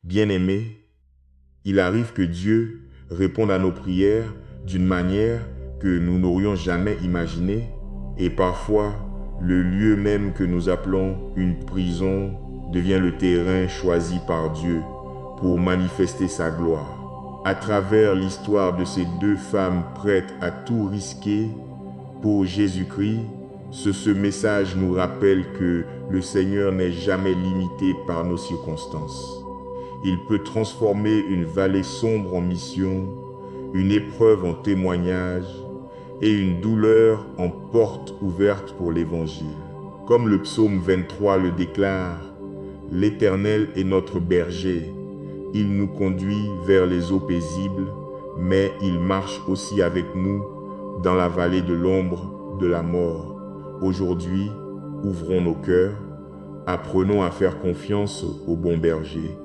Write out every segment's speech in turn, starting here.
Bien-aimés, il arrive que Dieu réponde à nos prières d'une manière que nous n'aurions jamais imaginée, et parfois le lieu même que nous appelons une prison devient le terrain choisi par Dieu pour manifester sa gloire. À travers l'histoire de ces deux femmes prêtes à tout risquer pour Jésus-Christ, ce message nous rappelle que le Seigneur n'est jamais limité par nos circonstances. Il peut transformer une vallée sombre en mission, une épreuve en témoignage et une douleur en porte ouverte pour l'Évangile. Comme le psaume 23 le déclare, « L'Éternel est notre berger, il nous conduit vers les eaux paisibles, mais il marche aussi avec nous dans la vallée de l'ombre de la mort. » Aujourd'hui, ouvrons nos cœurs, apprenons à faire confiance au bon berger,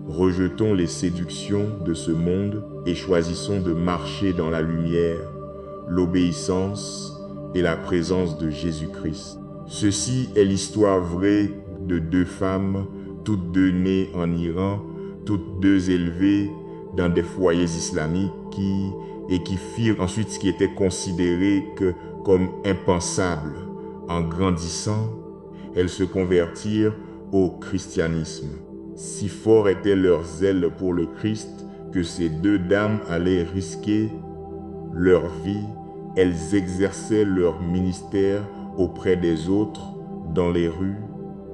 rejetons les séductions de ce monde et choisissons de marcher dans la lumière, l'obéissance et la présence de Jésus-Christ. Ceci est l'histoire vraie de deux femmes, toutes deux nées en Iran, toutes deux élevées dans des foyers islamiques qui firent ensuite ce qui était considéré comme impensable. En grandissant, elles se convertirent au christianisme. Si fort était leur zèle pour le Christ que ces deux dames allaient risquer leur vie. Elles exerçaient leur ministère auprès des autres, dans les rues.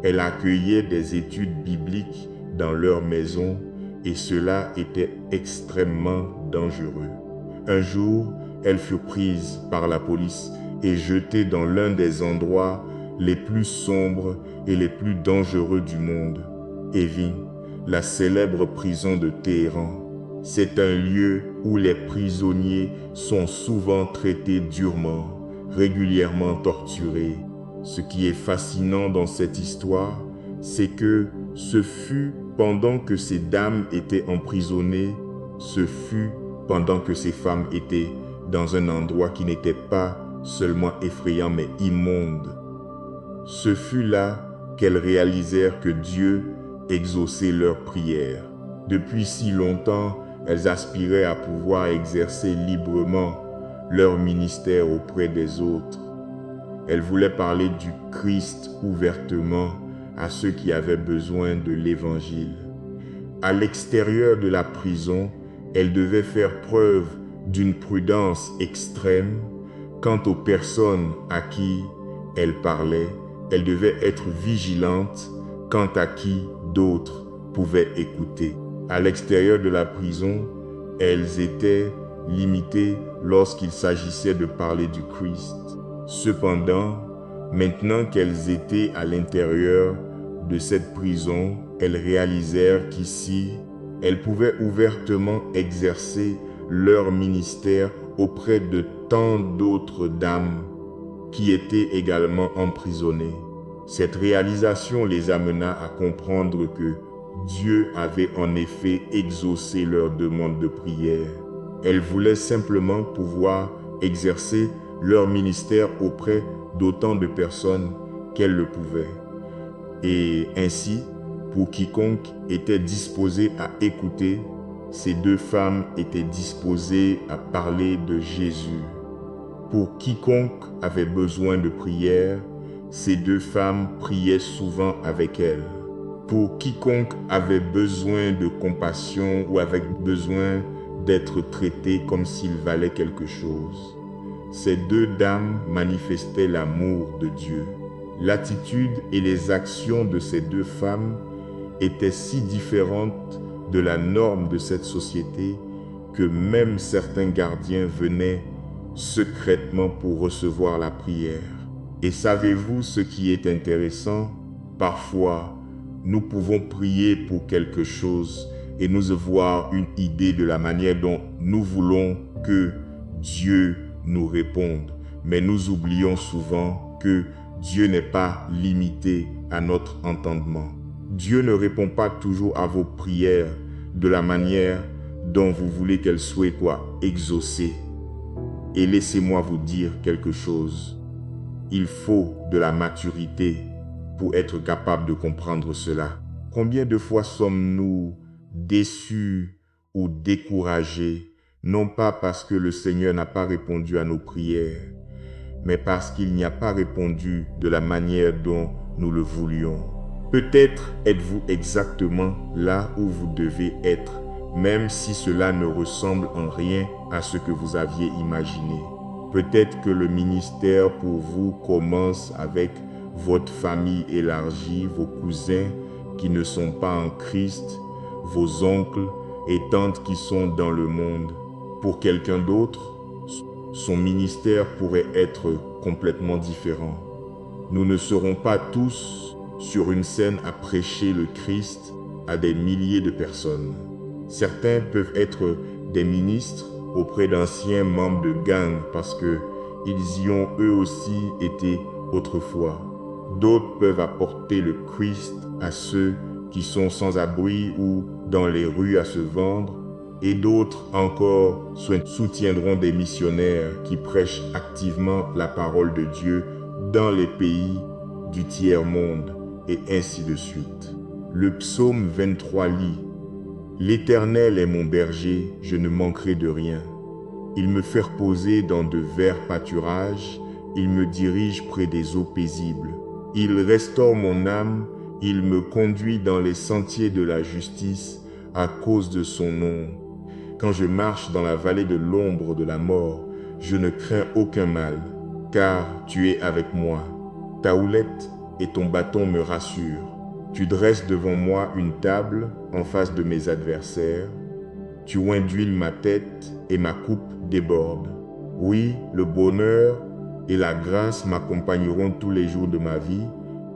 Elles accueillaient des études bibliques dans leur maison et cela était extrêmement dangereux. Un jour, elles furent prises par la police et jetées dans l'un des endroits les plus sombres et les plus dangereux du monde, Evin, la célèbre prison de Téhéran. C'est un lieu où les prisonniers sont souvent traités durement, régulièrement torturés. Ce qui est fascinant dans cette histoire, c'est que ce fut pendant que ces dames étaient emprisonnées, ce fut pendant que ces femmes étaient dans un endroit qui n'était pas seulement effrayant mais immonde. Ce fut là qu'elles réalisèrent que Dieu exauçait leurs prières. Depuis si longtemps, elles aspiraient à pouvoir exercer librement leur ministère auprès des autres. Elles voulaient parler du Christ ouvertement à ceux qui avaient besoin de l'Évangile. À l'extérieur de la prison, elles devaient faire preuve d'une prudence extrême quant aux personnes à qui elles parlaient. Elles devaient être vigilantes quant à qui d'autres pouvaient écouter. À l'extérieur de la prison, elles étaient limitées lorsqu'il s'agissait de parler du Christ. Cependant, maintenant qu'elles étaient à l'intérieur de cette prison, elles réalisèrent qu'ici, elles pouvaient ouvertement exercer leur ministère auprès de tant d'autres dames qui étaient également emprisonnées. Cette réalisation les amena à comprendre que Dieu avait en effet exaucé leur demande de prière. Elles voulaient simplement pouvoir exercer leur ministère auprès d'autant de personnes qu'elles le pouvaient. Et ainsi, pour quiconque était disposé à écouter, ces deux femmes étaient disposées à parler de Jésus. Pour quiconque avait besoin de prière, ces deux femmes priaient souvent avec elles. Pour quiconque avait besoin de compassion ou avait besoin d'être traité comme s'il valait quelque chose, ces deux dames manifestaient l'amour de Dieu. L'attitude et les actions de ces deux femmes étaient si différentes de la norme de cette société que même certains gardiens venaient secrètement pour recevoir la prière. Et savez-vous ce qui est intéressant? Parfois, nous pouvons prier pour quelque chose et nous avoir une idée de la manière dont nous voulons que Dieu nous réponde. Mais nous oublions souvent que Dieu n'est pas limité à notre entendement. Dieu ne répond pas toujours à vos prières de la manière dont vous voulez qu'elles soient exaucées. Et laissez-moi vous dire quelque chose. Il faut de la maturité pour être capable de comprendre cela. Combien de fois sommes-nous déçus ou découragés, non pas parce que le Seigneur n'a pas répondu à nos prières, mais parce qu'il n'y a pas répondu de la manière dont nous le voulions. Peut-être êtes-vous exactement là où vous devez être, même si cela ne ressemble en rien à ce que vous aviez imaginé. Peut-être que le ministère pour vous commence avec votre famille élargie, vos cousins qui ne sont pas en Christ, vos oncles et tantes qui sont dans le monde. Pour quelqu'un d'autre, son ministère pourrait être complètement différent. Nous ne serons pas tous sur une scène à prêcher le Christ à des milliers de personnes. Certains peuvent être des ministres auprès d'anciens membres de gangs parce qu'ils y ont eux aussi été autrefois. D'autres peuvent apporter le Christ à ceux qui sont sans abri ou dans les rues à se vendre, et d'autres encore soutiendront des missionnaires qui prêchent activement la parole de Dieu dans les pays du tiers-monde, et ainsi de suite. Le psaume 23 lit « L'Éternel est mon berger, je ne manquerai de rien. Il me fait reposer dans de verts pâturages, il me dirige près des eaux paisibles. Il restaure mon âme, il me conduit dans les sentiers de la justice à cause de son nom. Quand je marche dans la vallée de l'ombre de la mort, je ne crains aucun mal, car tu es avec moi. Ta houlette et ton bâton me rassurent. Tu dresses devant moi une table en face de mes adversaires. Tu oins d'huile ma tête et ma coupe déborde. Oui, le bonheur et la grâce m'accompagneront tous les jours de ma vie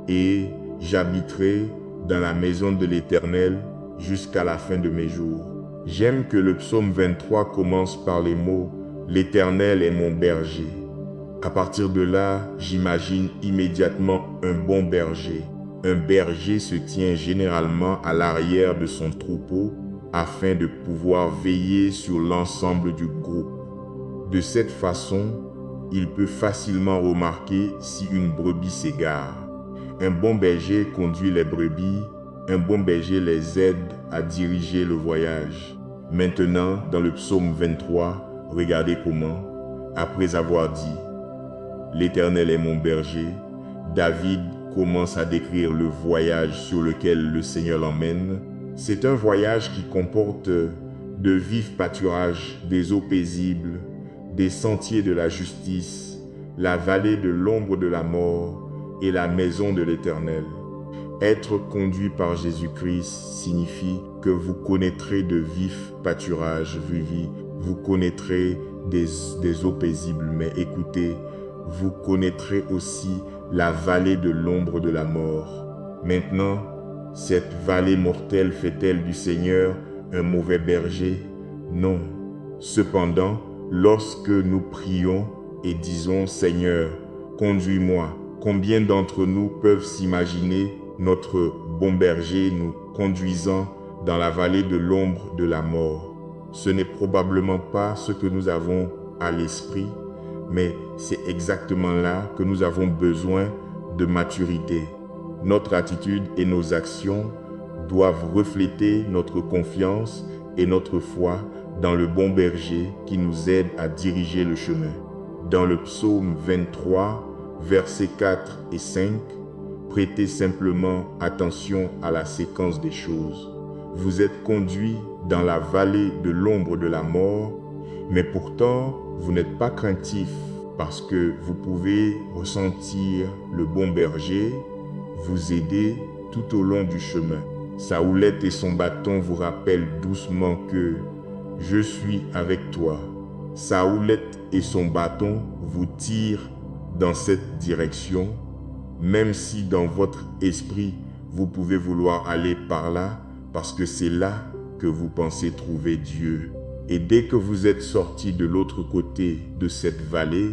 et j'habiterai dans la maison de l'Éternel jusqu'à la fin de mes jours. J'aime que le psaume 23 commence par les mots « L'Éternel est mon berger ». À partir de là, j'imagine immédiatement un bon berger. Un berger se tient généralement à l'arrière de son troupeau afin de pouvoir veiller sur l'ensemble du groupe. De cette façon, il peut facilement remarquer si une brebis s'égare. Un bon berger conduit les brebis, un bon berger les aide à diriger le voyage. Maintenant, dans le psaume 23, regardez comment, après avoir dit « L'Éternel est mon berger », David commence à décrire le voyage sur lequel le Seigneur l'emmène. C'est un voyage qui comporte de vifs pâturages, des eaux paisibles, des sentiers de la justice, la vallée de l'ombre de la mort et la maison de l'Éternel. Être conduit par Jésus-Christ signifie que vous connaîtrez de vifs pâturages, vous connaîtrez des eaux paisibles, mais écoutez, vous connaîtrez aussi la vallée de l'ombre de la mort. Maintenant, cette vallée mortelle fait-elle du Seigneur un mauvais berger? Non. Cependant, lorsque nous prions et disons « Seigneur, conduis-moi », combien d'entre nous peuvent s'imaginer notre bon berger nous conduisant dans la vallée de l'ombre de la mort? Ce n'est probablement pas ce que nous avons à l'esprit, mais c'est exactement là que nous avons besoin de maturité. Notre attitude et nos actions doivent refléter notre confiance et notre foi dans le bon berger qui nous aide à diriger le chemin. Dans le psaume 23, versets 4 et 5, prêtez simplement attention à la séquence des choses. Vous êtes conduits dans la vallée de l'ombre de la mort, mais pourtant vous n'êtes pas craintif parce que vous pouvez ressentir le bon berger vous aider tout au long du chemin. Sa houlette et son bâton vous rappellent doucement que « Je suis avec toi ». Sa houlette et son bâton vous tirent dans cette direction, même si dans votre esprit, vous pouvez vouloir aller par là parce que c'est là que vous pensez trouver Dieu. Et dès que vous êtes sorti de l'autre côté de cette vallée,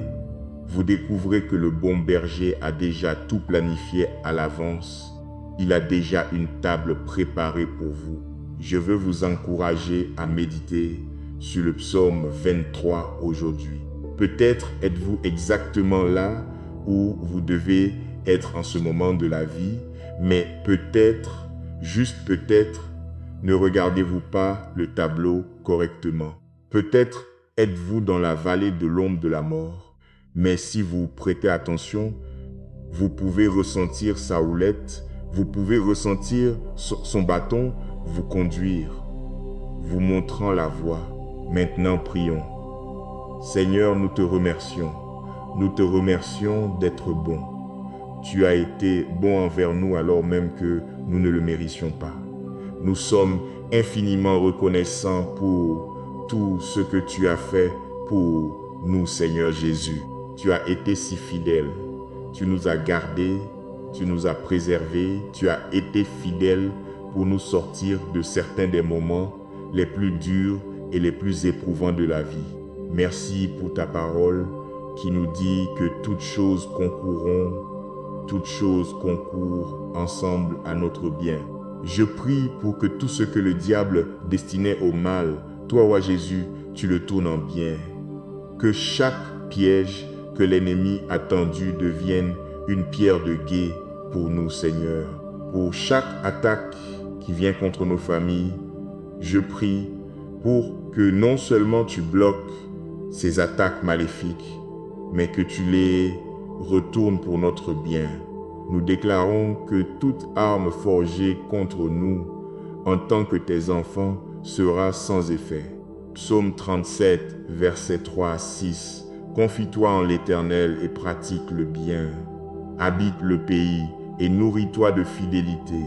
vous découvrez que le bon berger a déjà tout planifié à l'avance. Il a déjà une table préparée pour vous. Je veux vous encourager à méditer sur le psaume 23 aujourd'hui. Peut-être êtes-vous exactement là où vous devez être en ce moment de la vie, mais peut-être, juste peut-être, Ne regardez-vous pas le tableau correctement? Peut-être êtes-vous dans la vallée de l'ombre de la mort, mais si vous prêtez attention, vous pouvez ressentir sa houlette, vous pouvez ressentir son bâton vous conduire, vous montrant la voie. Maintenant, prions. Seigneur, nous te remercions. Nous te remercions d'être bon. Tu as été bon envers nous alors même que nous ne le méritions pas. Nous sommes infiniment reconnaissants pour tout ce que tu as fait pour nous, Seigneur Jésus. Tu as été si fidèle. Tu nous as gardés, tu nous as préservés, tu as été fidèle pour nous sortir de certains des moments les plus durs et les plus éprouvants de la vie. Merci pour ta parole qui nous dit que toutes choses concourent ensemble à notre bien. Je prie pour que tout ce que le diable destinait au mal, toi, roi Jésus, tu le tournes en bien. Que chaque piège que l'ennemi a tendu devienne une pierre de guet pour nous, Seigneur. Pour chaque attaque qui vient contre nos familles, je prie pour que non seulement tu bloques ces attaques maléfiques, mais que tu les retournes pour notre bien. Nous déclarons que toute arme forgée contre nous, en tant que tes enfants, sera sans effet. Psaume 37, versets 3 à 6. Confie-toi en l'Éternel et pratique le bien. Habite le pays et nourris-toi de fidélité.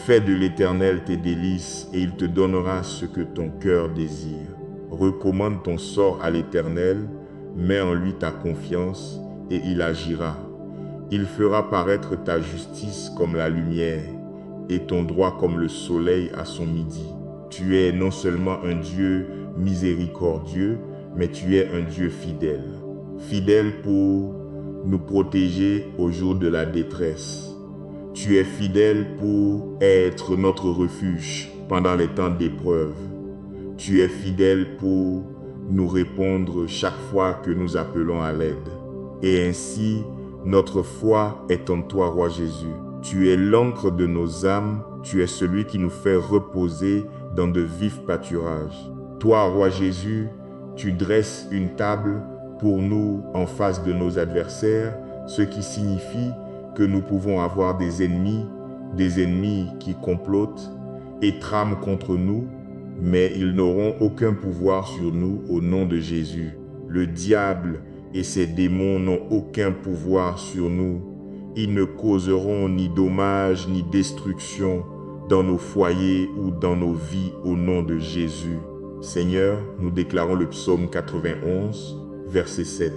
Fais de l'Éternel tes délices et il te donnera ce que ton cœur désire. Recommande ton sort à l'Éternel, mets en lui ta confiance et il agira. Il fera paraître ta justice comme la lumière et ton droit comme le soleil à son midi. Tu es non seulement un Dieu miséricordieux, mais tu es un Dieu fidèle. Fidèle pour nous protéger au jour de la détresse. Tu es fidèle pour être notre refuge pendant les temps d'épreuve. Tu es fidèle pour nous répondre chaque fois que nous appelons à l'aide. Et ainsi, notre foi est en toi, roi Jésus. Tu es l'encre de nos âmes, tu es celui qui nous fait reposer dans de vifs pâturages. Toi, roi Jésus, tu dresses une table pour nous en face de nos adversaires, ce qui signifie que nous pouvons avoir des ennemis qui complotent et trament contre nous, mais ils n'auront aucun pouvoir sur nous au nom de Jésus. Le diable et ses démons n'ont aucun pouvoir sur nous. Ils ne causeront ni dommages ni destruction dans nos foyers ou dans nos vies au nom de Jésus. Seigneur, nous déclarons le psaume 91, verset 7.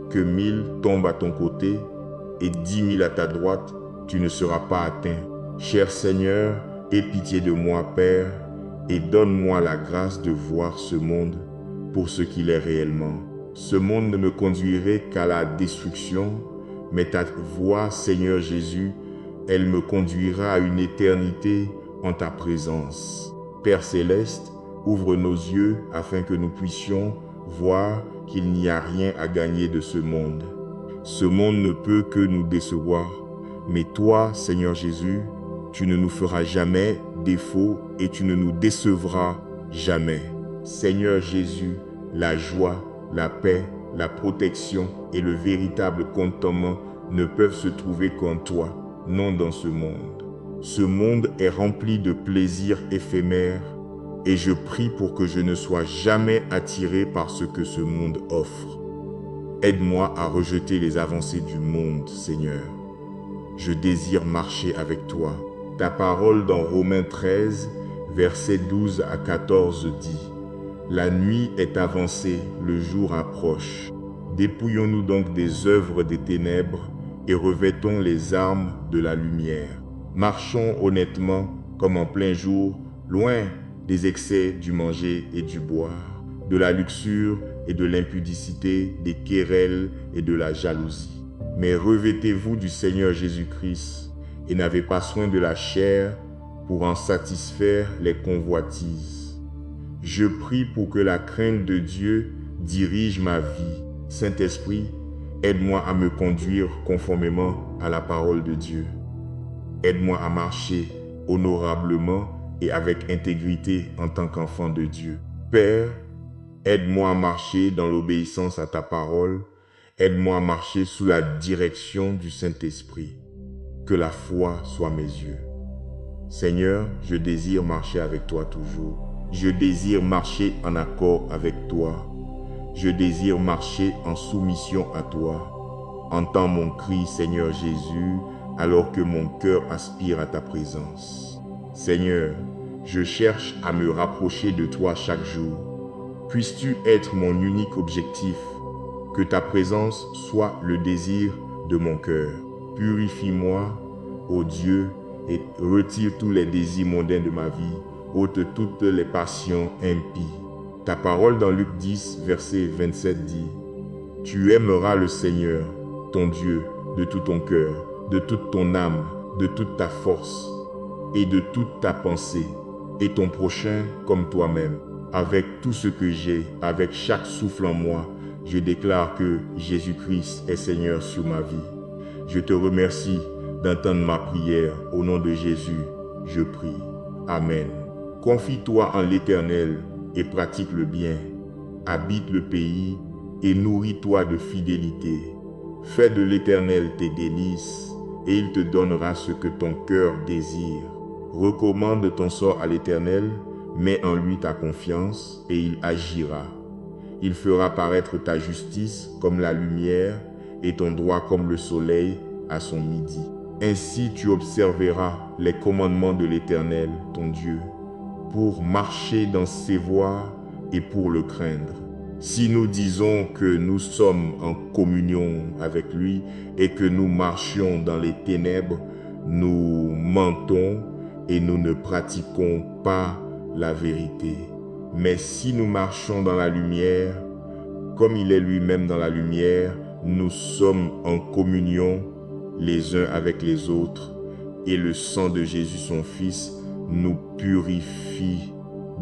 Que 1000 tombent à ton côté et 10 000 à ta droite, tu ne seras pas atteint. Cher Seigneur, aie pitié de moi, Père, et donne-moi la grâce de voir ce monde pour ce qu'il est réellement. Ce monde ne me conduirait qu'à la destruction, mais ta voix, Seigneur Jésus, elle me conduira à une éternité en ta présence. Père céleste, ouvre nos yeux afin que nous puissions voir qu'il n'y a rien à gagner de ce monde. Ce monde ne peut que nous décevoir, mais toi, Seigneur Jésus, tu ne nous feras jamais défaut et tu ne nous décevras jamais. Seigneur Jésus, la joie, la paix, la protection et le véritable contentement ne peuvent se trouver qu'en toi, non dans ce monde. Ce monde est rempli de plaisirs éphémères et je prie pour que je ne sois jamais attiré par ce que ce monde offre. Aide-moi à rejeter les avancées du monde, Seigneur. Je désire marcher avec toi. Ta parole dans Romains 13, versets 12 à 14 dit « La nuit est avancée, le jour approche. Dépouillons-nous donc des œuvres des ténèbres et revêtons les armes de la lumière. Marchons honnêtement comme en plein jour, loin des excès du manger et du boire, de la luxure et de l'impudicité, des querelles et de la jalousie. Mais revêtez-vous du Seigneur Jésus-Christ et n'avez pas soin de la chair pour en satisfaire les convoitises. Je prie pour que la crainte de Dieu dirige ma vie. Saint-Esprit, aide-moi à me conduire conformément à la parole de Dieu. Aide-moi à marcher honorablement et avec intégrité en tant qu'enfant de Dieu. Père, aide-moi à marcher dans l'obéissance à ta parole. Aide-moi à marcher sous la direction du Saint-Esprit. Que la foi soit mes yeux. Seigneur, je désire marcher avec toi toujours. Je désire marcher en accord avec toi. Je désire marcher en soumission à toi. Entends mon cri, Seigneur Jésus, alors que mon cœur aspire à ta présence. Seigneur, je cherche à me rapprocher de toi chaque jour. Puisses-tu être mon unique objectif, que ta présence soit le désir de mon cœur. Purifie-moi, ô Dieu, et retire tous les désirs mondains de ma vie, ôte toutes les passions impies. Ta parole dans Luc 10, verset 27 dit « Tu aimeras le Seigneur, ton Dieu, de tout ton cœur, de toute ton âme, de toute ta force et de toute ta pensée, et ton prochain comme toi-même. Avec tout ce que j'ai, avec chaque souffle en moi, je déclare que Jésus-Christ est Seigneur sur ma vie. Je te remercie d'entendre ma prière. Au nom de Jésus, je prie. Amen. Confie-toi en l'Éternel et pratique le bien. Habite le pays et nourris-toi de fidélité. Fais de l'Éternel tes délices et il te donnera ce que ton cœur désire. Recommande ton sort à l'Éternel, mets en lui ta confiance et il agira. Il fera paraître ta justice comme la lumière et ton droit comme le soleil à son midi. Ainsi tu observeras les commandements de l'Éternel, ton Dieu, pour marcher dans ses voies et pour le craindre. Si nous disons que nous sommes en communion avec lui et que nous marchions dans les ténèbres, nous mentons et nous ne pratiquons pas la vérité. Mais si nous marchons dans la lumière, comme il est lui-même dans la lumière, nous sommes en communion les uns avec les autres, et le sang de Jésus son Fils nous purifie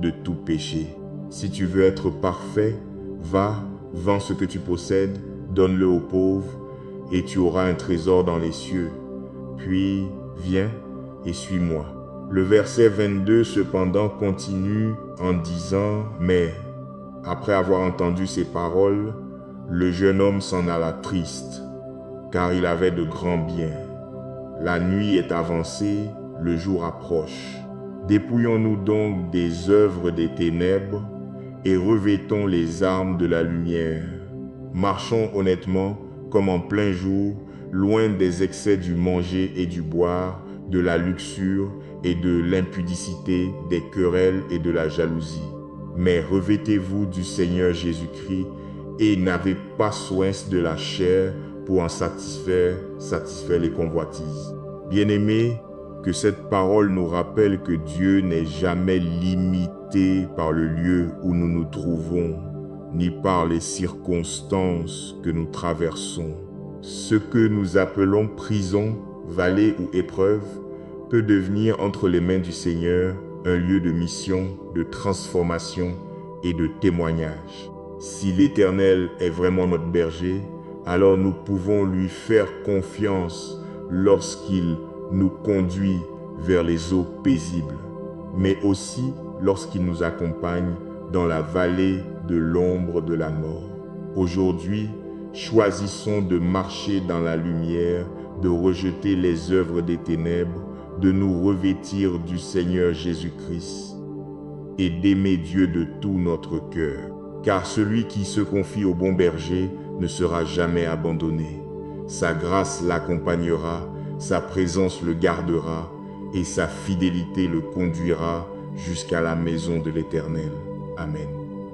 de tout péché. Si tu veux être parfait, va, vends ce que tu possèdes, donne-le aux pauvres, et tu auras un trésor dans les cieux. Puis, viens et suis-moi. Le verset 22 cependant continue en disant « Mais, après avoir entendu ces paroles, le jeune homme s'en alla triste, car il avait de grands biens. La nuit est avancée, le jour approche. Dépouillons-nous donc des œuvres des ténèbres et revêtons les armes de la lumière. Marchons honnêtement comme en plein jour, loin des excès du manger et du boire, de la luxure et de l'impudicité, des querelles et de la jalousie. Mais revêtez-vous du Seigneur Jésus-Christ et n'avez pas soin de la chair pour en satisfaire les convoitises. Bien-aimés, que cette parole nous rappelle que Dieu n'est jamais limité par le lieu où nous nous trouvons, ni par les circonstances que nous traversons. Ce que nous appelons prison, vallée ou épreuve peut devenir entre les mains du Seigneur un lieu de mission, de transformation et de témoignage. Si l'Éternel est vraiment notre berger, alors nous pouvons lui faire confiance lorsqu'il nous conduit vers les eaux paisibles, mais aussi lorsqu'il nous accompagne dans la vallée de l'ombre de la mort. Aujourd'hui, choisissons de marcher dans la lumière, de rejeter les œuvres des ténèbres, de nous revêtir du Seigneur Jésus-Christ et d'aimer Dieu de tout notre cœur. Car celui qui se confie au bon berger ne sera jamais abandonné. Sa grâce l'accompagnera, sa présence le gardera et sa fidélité le conduira jusqu'à la maison de l'Éternel. Amen.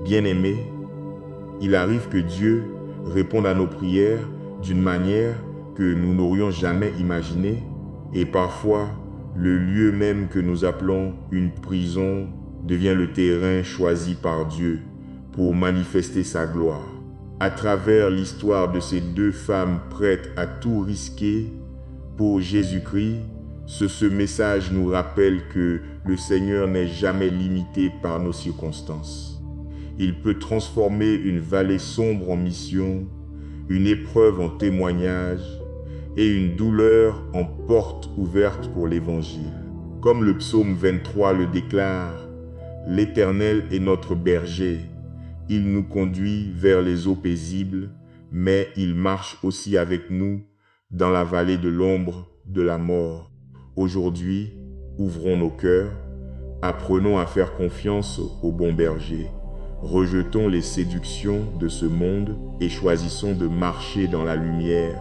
Bien-aimés, il arrive que Dieu réponde à nos prières d'une manière que nous n'aurions jamais imaginée, et parfois, le lieu même que nous appelons une prison devient le terrain choisi par Dieu pour manifester sa gloire. À travers l'histoire de ces deux femmes prêtes à tout risquer pour Jésus-Christ, ce message nous rappelle que le Seigneur n'est jamais limité par nos circonstances. Il peut transformer une vallée sombre en mission, une épreuve en témoignage et une douleur en porte ouverte pour l'Évangile. Comme le psaume 23 le déclare, l'Éternel est notre berger. Il nous conduit vers les eaux paisibles, mais il marche aussi avec nous dans la vallée de l'ombre de la mort. Aujourd'hui, ouvrons nos cœurs, apprenons à faire confiance au bon berger. Rejetons les séductions de ce monde et choisissons de marcher dans la lumière,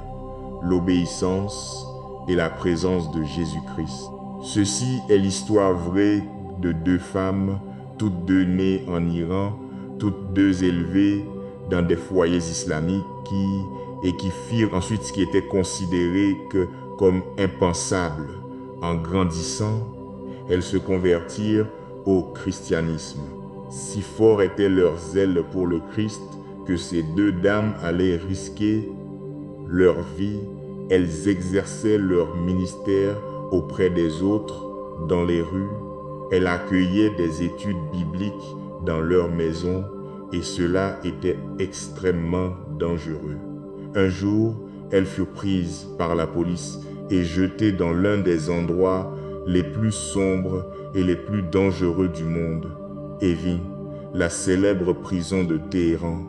l'obéissance et la présence de Jésus-Christ. Ceci est l'histoire vraie de deux femmes, toutes deux nées en Iran, toutes deux élevées dans des foyers islamiques qui firent ensuite ce qui était considéré comme impensable. En grandissant, elles se convertirent au christianisme. Si fort était leur zèle pour le Christ que ces deux dames allaient risquer leur vie. Elles exerçaient leur ministère auprès des autres dans les rues. Elles accueillaient des études bibliques dans leur maison et cela était extrêmement dangereux. Un jour, elles furent prises par la police et jetées dans l'un des endroits les plus sombres et les plus dangereux du monde, Evin, la célèbre prison de Téhéran.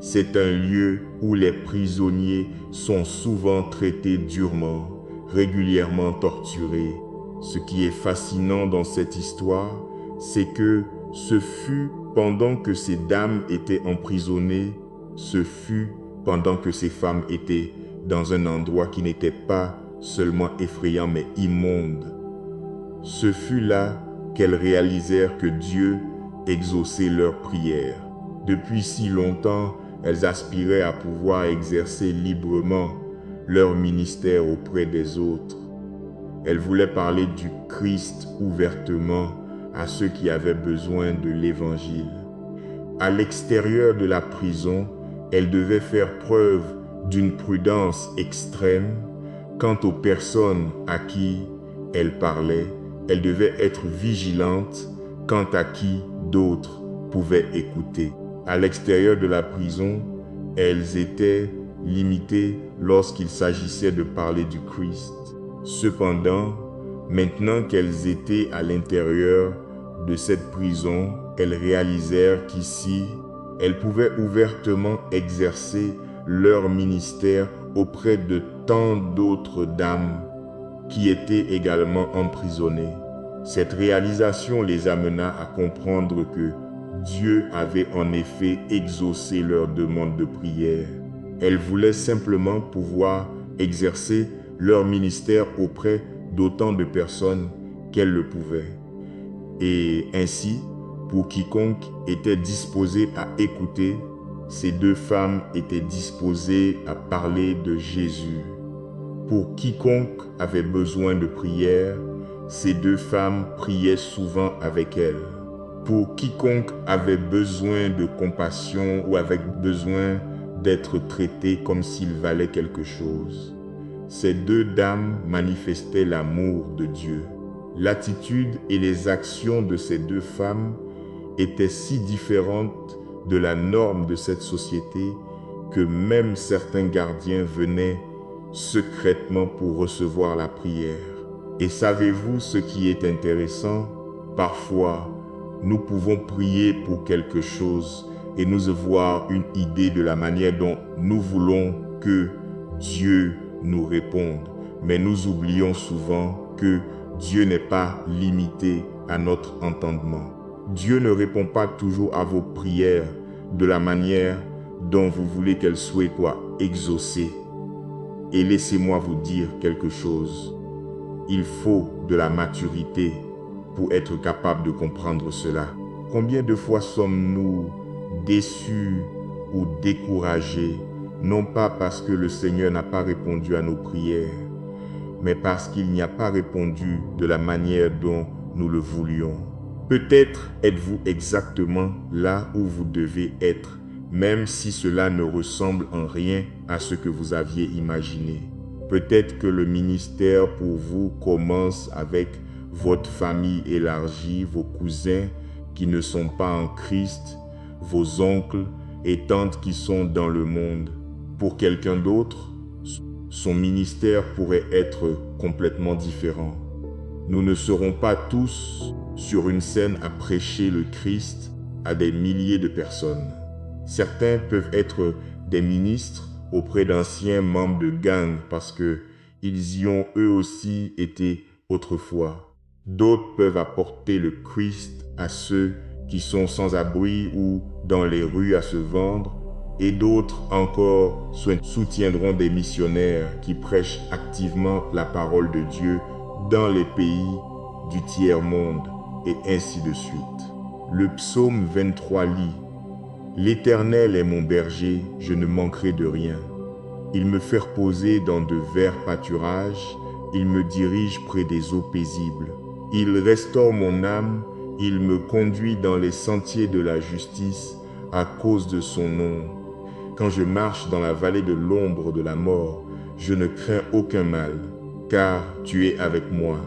C'est un lieu où les prisonniers sont souvent traités durement, régulièrement torturés. Ce qui est fascinant dans cette histoire, c'est que ce fut pendant que ces dames étaient emprisonnées, ce fut pendant que ces femmes étaient dans un endroit qui n'était pas seulement effrayant mais immonde. Ce fut là qu'elles réalisèrent que Dieu exauçait leurs prières. Depuis si longtemps, elles aspiraient à pouvoir exercer librement leur ministère auprès des autres. Elles voulaient parler du Christ ouvertement à ceux qui avaient besoin de l'Évangile. À l'extérieur de la prison, elles devaient faire preuve d'une prudence extrême quant aux personnes à qui elles parlaient. Elles devaient être vigilantes quant à qui d'autres pouvaient écouter. À l'extérieur de la prison, elles étaient limitées lorsqu'il s'agissait de parler du Christ. Cependant, maintenant qu'elles étaient à l'intérieur de cette prison, elles réalisèrent qu'ici, elles pouvaient ouvertement exercer leur ministère auprès de tant d'autres dames qui étaient également emprisonnées. Cette réalisation les amena à comprendre que Dieu avait en effet exaucé leur demande de prière. Elles voulaient simplement pouvoir exercer leur ministère auprès d'autant de personnes qu'elles le pouvaient. Et ainsi, pour quiconque était disposé à écouter, ces deux femmes étaient disposées à parler de Jésus. Pour quiconque avait besoin de prière, ces deux femmes priaient souvent avec elles. Pour quiconque avait besoin de compassion ou avait besoin d'être traité comme s'il valait quelque chose, ces deux dames manifestaient l'amour de Dieu. L'attitude et les actions de ces deux femmes étaient si différentes de la norme de cette société que même certains gardiens venaient secrètement pour recevoir la prière. Et savez-vous ce qui est intéressant? Parfois, nous pouvons prier pour quelque chose et nous avoir une idée de la manière dont nous voulons que Dieu nous réponde. Mais nous oublions souvent que Dieu n'est pas limité à notre entendement. Dieu ne répond pas toujours à vos prières de la manière dont vous voulez qu'elles soient exaucées. Et laissez-moi vous dire quelque chose. Il faut de la maturité pour être capable de comprendre cela. Combien de fois sommes-nous déçus ou découragés, non pas parce que le Seigneur n'a pas répondu à nos prières, mais parce qu'il n'y a pas répondu de la manière dont nous le voulions. Peut-être êtes-vous exactement là où vous devez être, même si cela ne ressemble en rien à ce que vous aviez imaginé. Peut-être que le ministère pour vous commence avec votre famille élargie, vos cousins qui ne sont pas en Christ, vos oncles et tantes qui sont dans le monde. Pour quelqu'un d'autre, son ministère pourrait être complètement différent. Nous ne serons pas tous sur une scène à prêcher le Christ à des milliers de personnes. Certains peuvent être des ministres auprès d'anciens membres de gangs parce qu'ils y ont eux aussi été autrefois. D'autres peuvent apporter le Christ à ceux qui sont sans abri ou dans les rues à se vendre, et d'autres encore soutiendront des missionnaires qui prêchent activement la parole de Dieu dans les pays du tiers-monde, et ainsi de suite. Le psaume 23 lit « L'Éternel est mon berger, je ne manquerai de rien. Il me fait reposer dans de verts pâturages, il me dirige près des eaux paisibles. Il restaure mon âme, il me conduit dans les sentiers de la justice à cause de son nom. Quand je marche dans la vallée de l'ombre de la mort, je ne crains aucun mal, car tu es avec moi.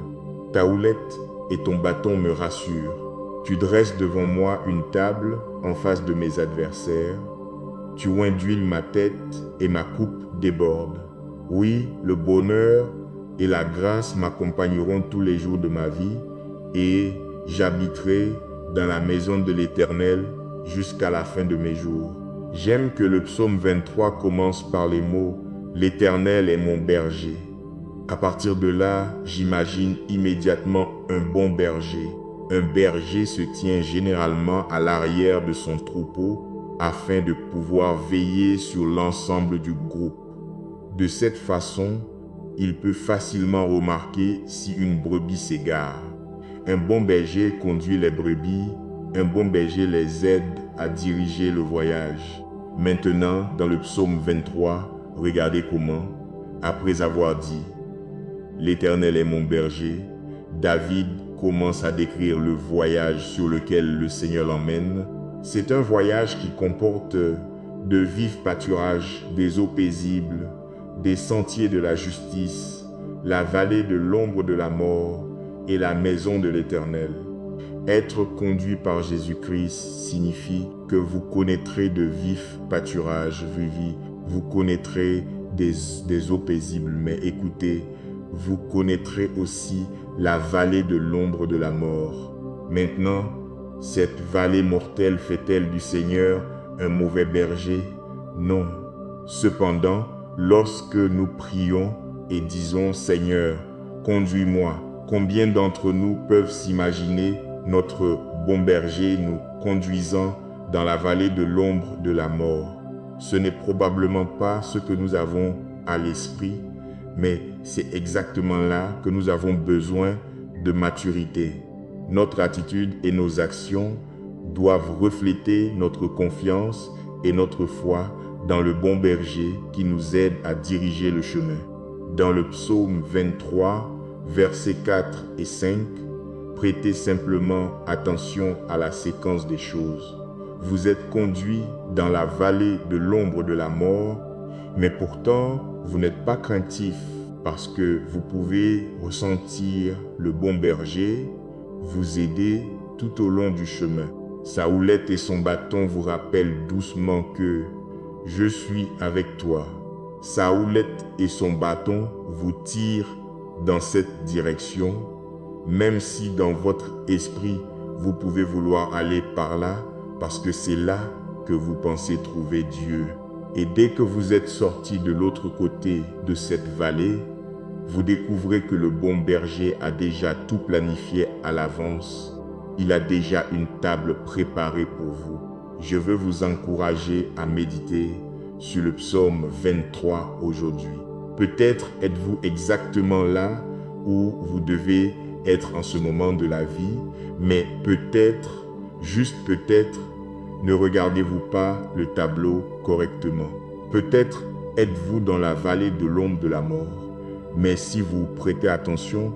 Ta houlette et ton bâton me rassurent. Tu dresses devant moi une table en face de mes adversaires. Tu oins d'huile ma tête et ma coupe déborde. Oui, le bonheur et la grâce m'accompagneront tous les jours de ma vie et j'habiterai dans la maison de l'Éternel jusqu'à la fin de mes jours. J'aime que le psaume 23 commence par les mots « L'Éternel est mon berger ». À partir de là, j'imagine immédiatement un bon berger. Un berger se tient généralement à l'arrière de son troupeau afin de pouvoir veiller sur l'ensemble du groupe. De cette façon, il peut facilement remarquer si une brebis s'égare. Un bon berger conduit les brebis, un bon berger les aide à diriger le voyage. Maintenant, dans le psaume 23, regardez comment, après avoir dit « L'Éternel est mon berger », David commence à décrire le voyage sur lequel le Seigneur l'emmène. C'est un voyage qui comporte de vifs pâturages, des eaux paisibles, des sentiers de la justice, la vallée de l'ombre de la mort et la maison de l'Éternel. Être conduit par Jésus-Christ signifie que vous connaîtrez de vifs pâturages, vous connaîtrez des eaux paisibles, mais écoutez, vous connaîtrez aussi la vallée de l'ombre de la mort. Maintenant, cette vallée mortelle fait-elle du Seigneur un mauvais berger? Non. Cependant, lorsque nous prions et disons « Seigneur, conduis-moi », combien d'entre nous peuvent s'imaginer notre bon berger nous conduisant dans la vallée de l'ombre de la mort? Ce n'est probablement pas ce que nous avons à l'esprit, mais c'est exactement là que nous avons besoin de maturité. Notre attitude et nos actions doivent refléter notre confiance et notre foi dans le bon berger qui nous aide à diriger le chemin. Dans le psaume 23, versets 4 et 5, prêtez simplement attention à la séquence des choses. Vous êtes conduits dans la vallée de l'ombre de la mort, mais pourtant, vous n'êtes pas craintif parce que vous pouvez ressentir le bon berger vous aider tout au long du chemin. Sa houlette et son bâton vous rappellent doucement que « Je suis avec toi ». Sa houlette et son bâton vous tirent dans cette direction, même si dans votre esprit, vous pouvez vouloir aller par là parce que c'est là que vous pensez trouver Dieu. Et dès que vous êtes sorti de l'autre côté de cette vallée, vous découvrez que le bon berger a déjà tout planifié à l'avance. Il a déjà une table préparée pour vous. Je veux vous encourager à méditer sur le psaume 23 aujourd'hui. Peut-être êtes-vous exactement là où vous devez être en ce moment de la vie, mais peut-être, juste peut-être, ne regardez-vous pas le tableau correctement. Peut-être êtes-vous dans la vallée de l'ombre de la mort, mais si vous prêtez attention,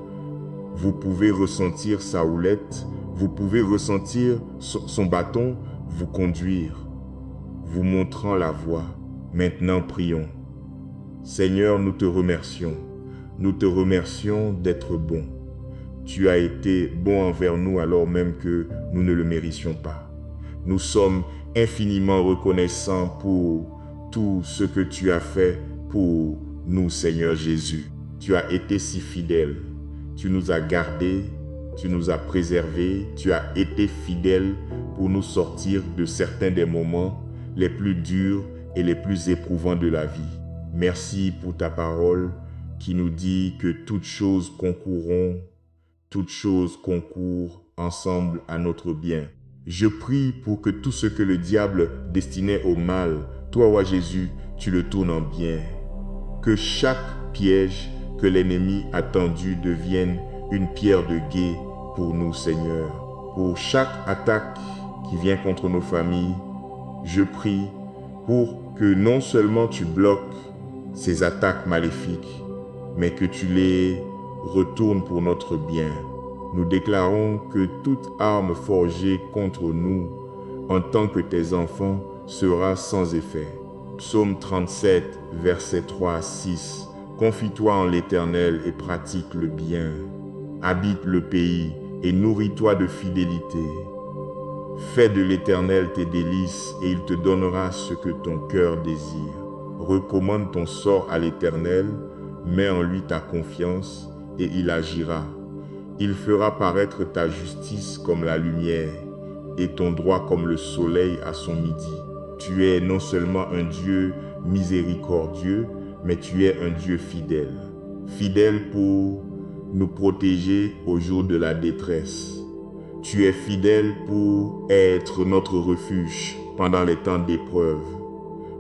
vous pouvez ressentir sa houlette, vous pouvez ressentir son bâton vous conduire, vous montrant la voie. Maintenant, prions. Seigneur, nous te remercions. Nous te remercions d'être bon. Tu as été bon envers nous alors même que nous ne le méritions pas. Nous sommes infiniment reconnaissants pour tout ce que tu as fait pour nous, Seigneur Jésus. Tu as été si fidèle. tu nous as gardés, tu nous as préservés, tu as été fidèle pour nous sortir de certains des moments les plus durs et les plus éprouvants de la vie. Merci pour ta parole qui nous dit que toutes choses concourront ensemble à notre bien. Je prie pour que tout ce que le diable destinait au mal, toi, roi Jésus, tu le tournes en bien. Que chaque piège que l'ennemi a tendu devienne une pierre de guet pour nous, Seigneur. Pour chaque attaque qui vient contre nos familles, je prie pour que non seulement tu bloques ces attaques maléfiques, mais que tu les retournes pour notre bien. Nous déclarons que toute arme forgée contre nous, en tant que tes enfants, sera sans effet. Psaume 37, versets 3 à 6. Confie-toi en l'Éternel et pratique le bien. Habite le pays et nourris-toi de fidélité. Fais de l'Éternel tes délices et il te donnera ce que ton cœur désire. Recommande ton sort à l'Éternel, mets en lui ta confiance et il agira. Il fera paraître ta justice comme la lumière et ton droit comme le soleil à son midi. Tu es non seulement un Dieu miséricordieux, mais tu es un Dieu fidèle. Fidèle pour nous protéger au jour de la détresse. Tu es fidèle pour être notre refuge pendant les temps d'épreuve.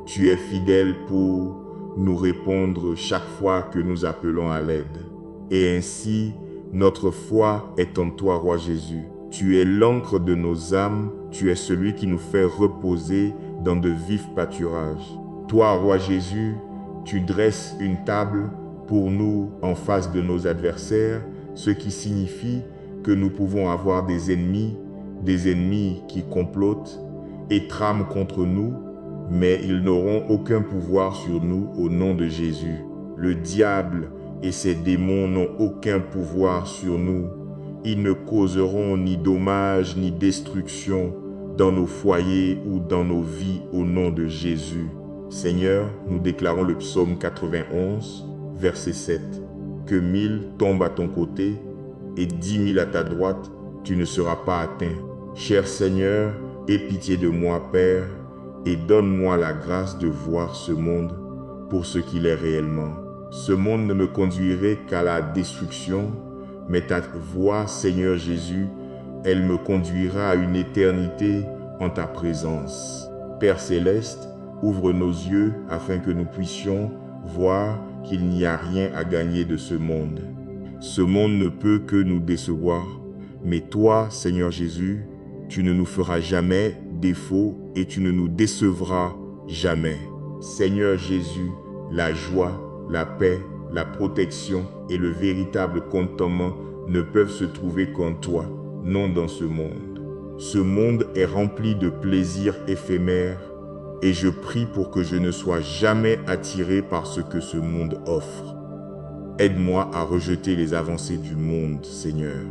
Tu es fidèle pour nous répondre chaque fois que nous appelons à l'aide. Et ainsi, notre foi est en toi, roi Jésus. Tu es l'encre de nos âmes, tu es celui qui nous fait reposer dans de vifs pâturages. Toi, roi Jésus, tu dresses une table pour nous en face de nos adversaires, ce qui signifie que nous pouvons avoir des ennemis qui complotent et trament contre nous, mais ils n'auront aucun pouvoir sur nous au nom de Jésus. Le diable et ses démons n'ont aucun pouvoir sur nous. Ils ne causeront ni dommages ni destruction dans nos foyers ou dans nos vies au nom de Jésus. Seigneur, nous déclarons le psaume 91, verset 7. Que 1000 tombent à ton côté et 10 000 à ta droite, tu ne seras pas atteint. Cher Seigneur, aie pitié de moi, Père, et donne-moi la grâce de voir ce monde pour ce qu'il est réellement. Ce monde ne me conduirait qu'à la destruction, mais ta voix, Seigneur Jésus, elle me conduira à une éternité en ta présence. Père céleste, ouvre nos yeux afin que nous puissions voir qu'il n'y a rien à gagner de ce monde. Ce monde ne peut que nous décevoir, mais toi, Seigneur Jésus, tu ne nous feras jamais défaut et tu ne nous décevras jamais. Seigneur Jésus, la joie, la paix, la protection et le véritable contentement ne peuvent se trouver qu'en toi, non dans ce monde. Ce monde est rempli de plaisirs éphémères et je prie pour que je ne sois jamais attiré par ce que ce monde offre. Aide-moi à rejeter les avancées du monde, Seigneur.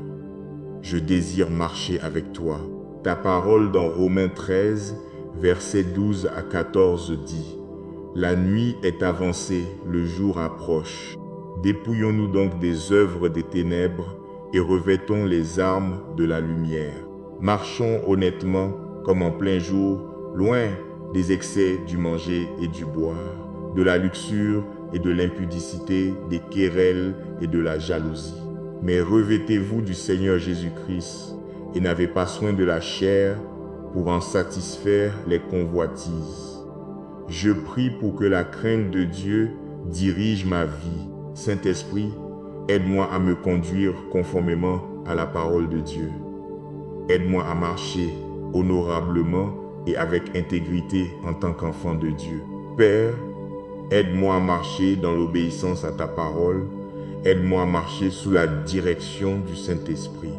Je désire marcher avec toi. Ta parole dans Romains 13, versets 12 à 14 dit « La nuit est avancée, le jour approche. Dépouillons-nous donc des œuvres des ténèbres et revêtons les armes de la lumière. Marchons honnêtement comme en plein jour, loin des excès du manger et du boire, de la luxure et de l'impudicité, des querelles et de la jalousie. Mais revêtez-vous du Seigneur Jésus-Christ et n'avez pas soin de la chair pour en satisfaire les convoitises. Je prie pour que la crainte de Dieu dirige ma vie. Saint-Esprit, aide-moi à me conduire conformément à la parole de Dieu. Aide-moi à marcher honorablement et avec intégrité en tant qu'enfant de Dieu. Père, aide-moi à marcher dans l'obéissance à ta parole. Aide-moi à marcher sous la direction du Saint-Esprit.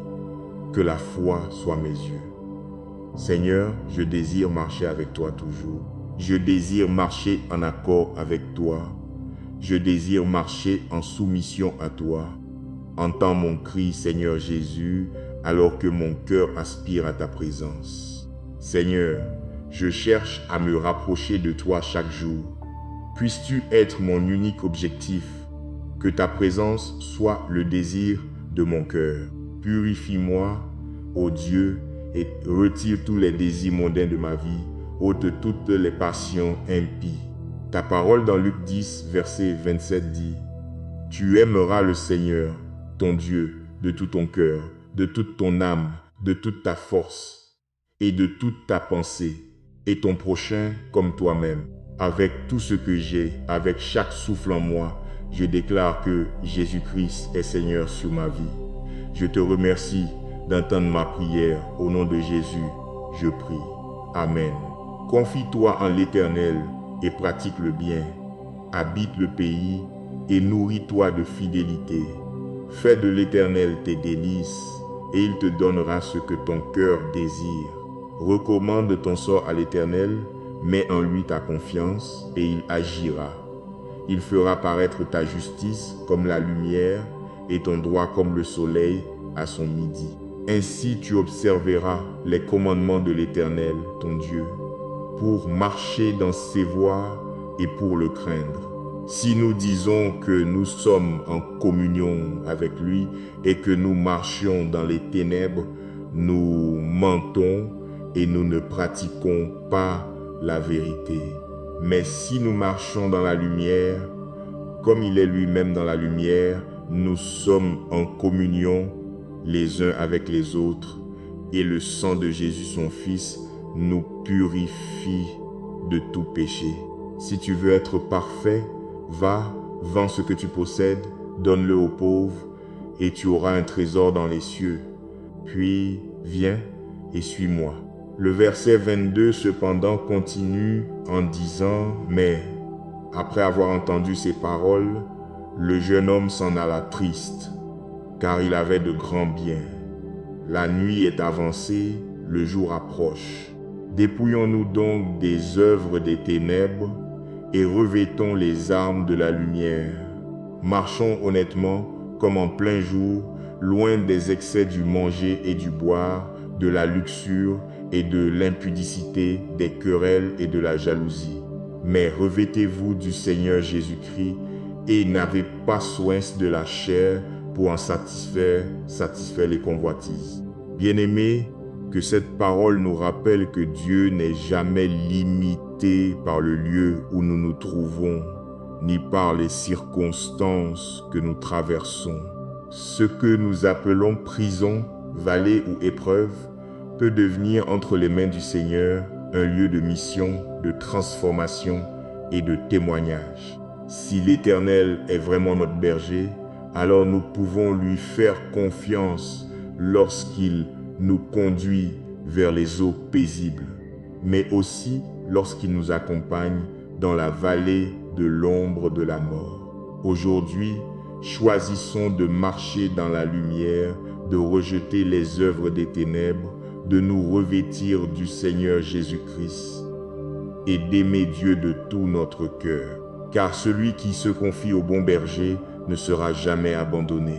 Que la foi soit mes yeux. Seigneur, je désire marcher avec toi toujours. Je désire marcher en accord avec toi. Je désire marcher en soumission à toi. Entends mon cri, Seigneur Jésus, alors que mon cœur aspire à ta présence. Seigneur, je cherche à me rapprocher de toi chaque jour. Puisses-tu être mon unique objectif, que ta présence soit le désir de mon cœur. Purifie-moi, ô Dieu, et retire tous les désirs mondains de ma vie, ôte toutes les passions impies. Ta parole dans Luc 10, verset 27 dit « Tu aimeras le Seigneur, ton Dieu, de tout ton cœur, de toute ton âme, de toute ta force et de toute ta pensée, et ton prochain comme toi-même. Avec tout ce que j'ai, avec chaque souffle en moi, je déclare que Jésus-Christ est Seigneur sur ma vie. Je te remercie d'entendre ma prière. Au nom de Jésus, je prie. Amen. Confie-toi en l'Éternel et pratique le bien. Habite le pays et nourris-toi de fidélité. Fais de l'Éternel tes délices et il te donnera ce que ton cœur désire. Recommande ton sort à l'Éternel, mets en lui ta confiance et il agira. Il fera paraître ta justice comme la lumière et ton droit comme le soleil à son midi. Ainsi tu observeras les commandements de l'Éternel, ton Dieu, pour marcher dans ses voies et pour le craindre. Si nous disons que nous sommes en communion avec lui et que nous marchions dans les ténèbres, nous mentons et nous ne pratiquons pas la vérité. Mais si nous marchons dans la lumière, comme il est lui-même dans la lumière, nous sommes en communion les uns avec les autres, et le sang de Jésus son Fils nous purifie de tout péché. Si tu veux être parfait, va, vends ce que tu possèdes, donne-le aux pauvres, et tu auras un trésor dans les cieux. Puis viens et suis-moi. Le verset 22 cependant continue en disant « Mais, après avoir entendu ces paroles, le jeune homme s'en alla triste, car il avait de grands biens. La nuit est avancée, le jour approche. Dépouillons-nous donc des œuvres des ténèbres et revêtons les armes de la lumière. Marchons honnêtement comme en plein jour, loin des excès du manger et du boire, de la luxure et de l'impudicité, des querelles et de la jalousie. Mais revêtez-vous du Seigneur Jésus-Christ et n'avez pas soin de la chair pour en satisfaire les convoitises. Bien-aimés, que cette parole nous rappelle que Dieu n'est jamais limité par le lieu où nous nous trouvons, ni par les circonstances que nous traversons. Ce que nous appelons prison, vallée ou épreuve peut devenir entre les mains du Seigneur un lieu de mission, de transformation et de témoignage. Si l'Éternel est vraiment notre berger, alors nous pouvons lui faire confiance lorsqu'il nous conduit vers les eaux paisibles, mais aussi lorsqu'il nous accompagne dans la vallée de l'ombre de la mort. Aujourd'hui, choisissons de marcher dans la lumière, de rejeter les œuvres des ténèbres, de nous revêtir du Seigneur Jésus-Christ et d'aimer Dieu de tout notre cœur. Car celui qui se confie au bon berger ne sera jamais abandonné.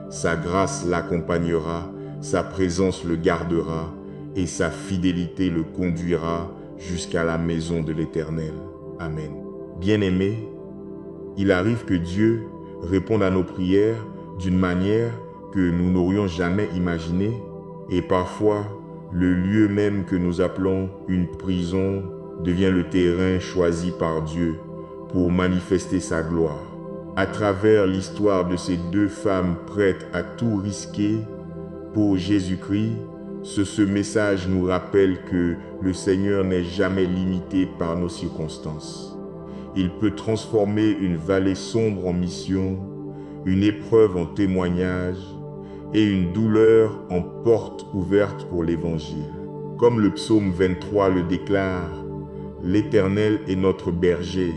Sa grâce l'accompagnera, sa présence le gardera et sa fidélité le conduira jusqu'à la maison de l'Éternel. Amen. Bien-aimés, il arrive que Dieu réponde à nos prières d'une manière que nous n'aurions jamais imaginée, et parfois, le lieu même que nous appelons une prison devient le terrain choisi par Dieu pour manifester sa gloire. À travers l'histoire de ces deux femmes prêtes à tout risquer pour Jésus-Christ, ce message nous rappelle que le Seigneur n'est jamais limité par nos circonstances. Il peut transformer une vallée sombre en mission, une épreuve en témoignage et une douleur en porte ouverte pour l'Évangile. Comme le psaume 23 le déclare, « L'Éternel est notre berger,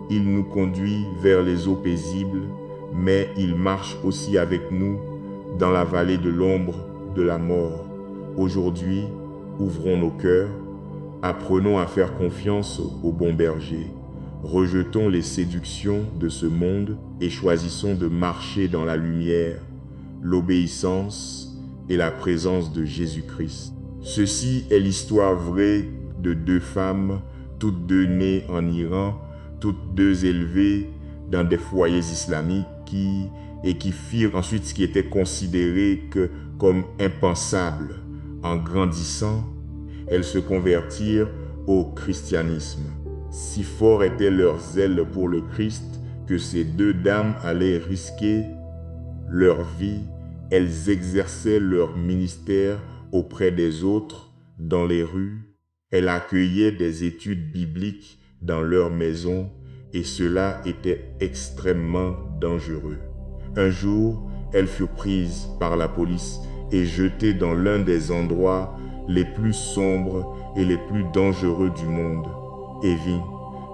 il nous conduit vers les eaux paisibles, mais il marche aussi avec nous dans la vallée de l'ombre de la mort. » Aujourd'hui, ouvrons nos cœurs, apprenons à faire confiance au bon berger, rejetons les séductions de ce monde et choisissons de marcher dans la lumière, l'obéissance et la présence de Jésus-Christ. Ceci est l'histoire vraie de deux femmes, toutes deux nées en Iran, toutes deux élevées dans des foyers islamiques qui et qui firent ensuite ce qui était considéré comme impensable. En grandissant, elles se convertirent au christianisme. Si fort était leur zèle pour le Christ que ces deux dames allaient risquer leur vie. Elles exerçaient leur ministère auprès des autres, dans les rues. Elles accueillaient des études bibliques dans leur maison et cela était extrêmement dangereux. Un jour, elles furent prises par la police et jetées dans l'un des endroits les plus sombres et les plus dangereux du monde, Evin,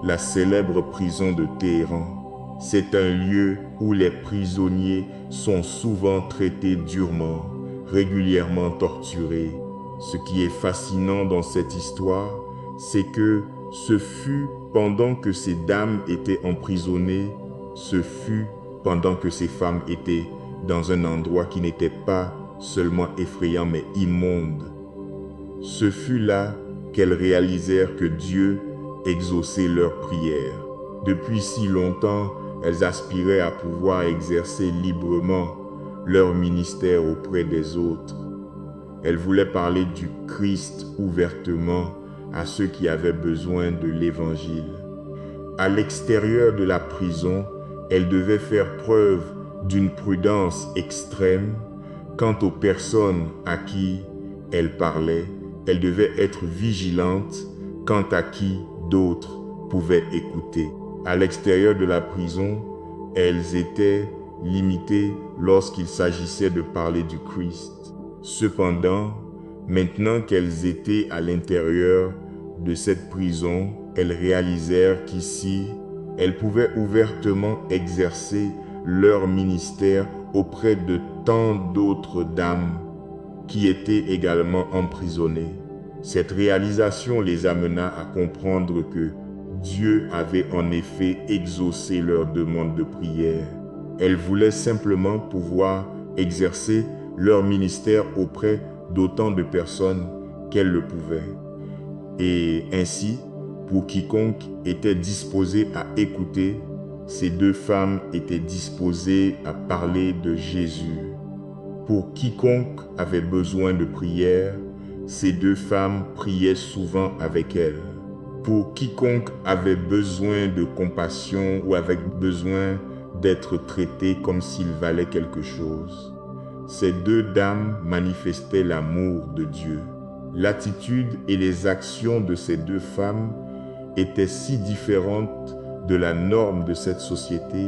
la célèbre prison de Téhéran. C'est un lieu où les prisonniers sont souvent traités durement, régulièrement torturés. Ce qui est fascinant dans cette histoire, c'est que ce fut pendant que ces dames étaient emprisonnées, ce fut pendant que ces femmes étaient dans un endroit qui n'était pas seulement effrayant mais immonde. Ce fut là qu'elles réalisèrent que Dieu exauçait leurs prières. Depuis si longtemps, elles aspiraient à pouvoir exercer librement leur ministère auprès des autres. Elles voulaient parler du Christ ouvertement à ceux qui avaient besoin de l'Évangile. À l'extérieur de la prison, elles devaient faire preuve d'une prudence extrême quant aux personnes à qui elles parlaient. Elles devaient être vigilantes quant à qui d'autres pouvaient écouter. À l'extérieur de la prison, elles étaient limitées lorsqu'il s'agissait de parler du Christ. Cependant, maintenant qu'elles étaient à l'intérieur de cette prison, elles réalisèrent qu'ici, elles pouvaient ouvertement exercer leur ministère auprès de tant d'autres dames qui étaient également emprisonnées. Cette réalisation les amena à comprendre que Dieu avait en effet exaucé leur demande de prière. Elles voulaient simplement pouvoir exercer leur ministère auprès d'autant de personnes qu'elles le pouvaient. Et ainsi, pour quiconque était disposé à écouter, ces deux femmes étaient disposées à parler de Jésus. Pour quiconque avait besoin de prière, ces deux femmes priaient souvent avec elles. Pour quiconque avait besoin de compassion ou avait besoin d'être traité comme s'il valait quelque chose, ces deux dames manifestaient l'amour de Dieu. L'attitude et les actions de ces deux femmes étaient si différentes de la norme de cette société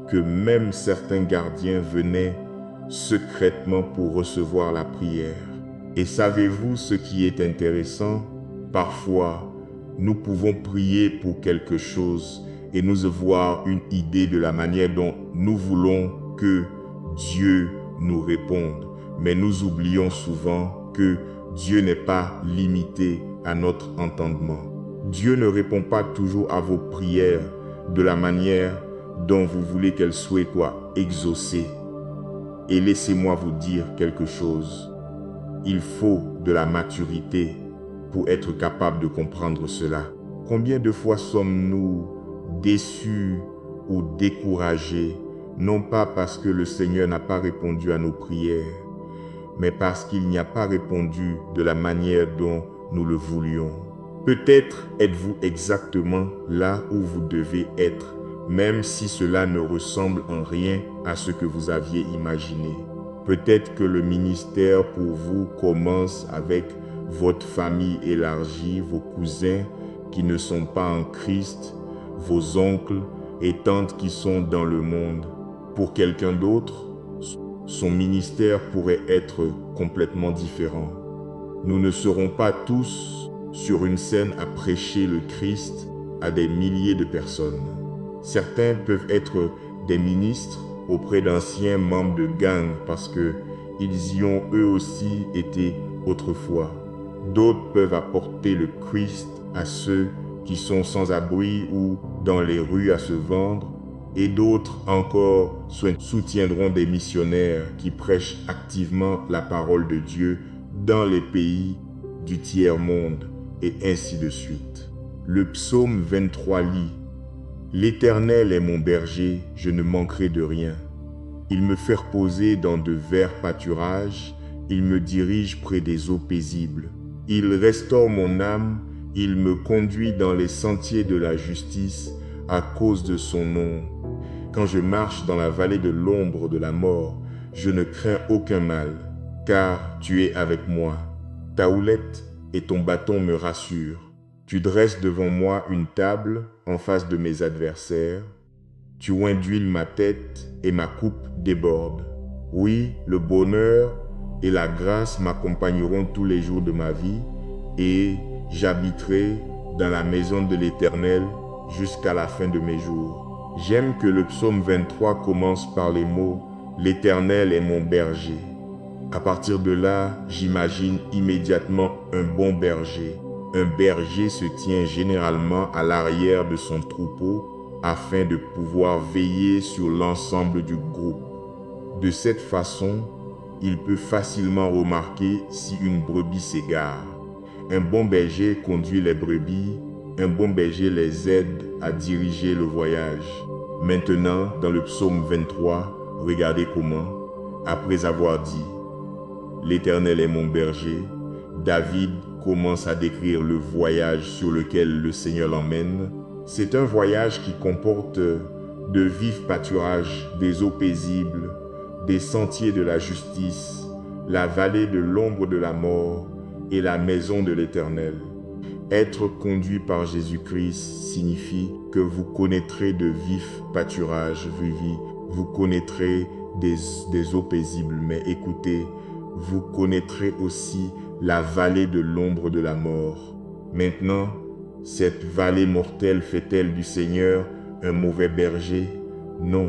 que même certains gardiens venaient secrètement pour recevoir la prière. Et savez-vous ce qui est intéressant? Parfois, nous pouvons prier pour quelque chose et nous avoir une idée de la manière dont nous voulons que Dieu nous réponde. Mais nous oublions souvent que Dieu n'est pas limité à notre entendement. Dieu ne répond pas toujours à vos prières de la manière dont vous voulez qu'elles soient exaucées. Et laissez-moi vous dire quelque chose. Il faut de la maturité pour être capable de comprendre cela. Combien de fois sommes-nous déçus ou découragés, non pas parce que le Seigneur n'a pas répondu à nos prières, mais parce qu'il n'y a pas répondu de la manière dont nous le voulions. Peut-être êtes-vous exactement là où vous devez être, même si cela ne ressemble en rien à ce que vous aviez imaginé. Peut-être que le ministère pour vous commence avec votre famille élargie, vos cousins qui ne sont pas en Christ, vos oncles et tantes qui sont dans le monde. Pour quelqu'un d'autre, son ministère pourrait être complètement différent. Nous ne serons pas tous sur une scène à prêcher le Christ à des milliers de personnes. Certains peuvent être des ministres auprès d'anciens membres de gangs parce qu'ils y ont eux aussi été autrefois. D'autres peuvent apporter le Christ à ceux qui sont sans abri ou dans les rues à se vendre, et d'autres encore soutiendront des missionnaires qui prêchent activement la parole de Dieu dans les pays du tiers-monde, et ainsi de suite. Le psaume 23 lit « L'Éternel est mon berger, je ne manquerai de rien. Il me fait reposer dans de verts pâturages, il me dirige près des eaux paisibles. Il restaure mon âme, il me conduit dans les sentiers de la justice à cause de son nom. Quand je marche dans la vallée de l'ombre de la mort, je ne crains aucun mal, car tu es avec moi. Ta houlette et ton bâton me rassurent. Tu dresses devant moi une table en face de mes adversaires. Tu oins d'huile ma tête et ma coupe déborde. Oui, le bonheur et la grâce m'accompagneront tous les jours de ma vie et j'habiterai dans la maison de l'Éternel jusqu'à la fin de mes jours. J'aime que le psaume 23 commence par les mots « L'Éternel est mon berger ». À partir de là, j'imagine immédiatement un bon berger. Un berger se tient généralement à l'arrière de son troupeau afin de pouvoir veiller sur l'ensemble du groupe. De cette façon, il peut facilement remarquer si une brebis s'égare. Un bon berger conduit les brebis, un bon berger les aide à diriger le voyage. Maintenant, dans le psaume 23, regardez comment, après avoir dit « L'Éternel est mon berger », David commence à décrire le voyage sur lequel le Seigneur l'emmène. C'est un voyage qui comporte de vifs pâturages, des eaux paisibles, des sentiers de la justice, la vallée de l'ombre de la mort et la maison de l'Éternel. Être conduit par Jésus-Christ signifie que vous connaîtrez de vifs pâturages, vous connaîtrez des eaux paisibles, mais écoutez, vous connaîtrez aussi la vallée de l'ombre de la mort. Maintenant, cette vallée mortelle fait-elle du Seigneur un mauvais berger? Non.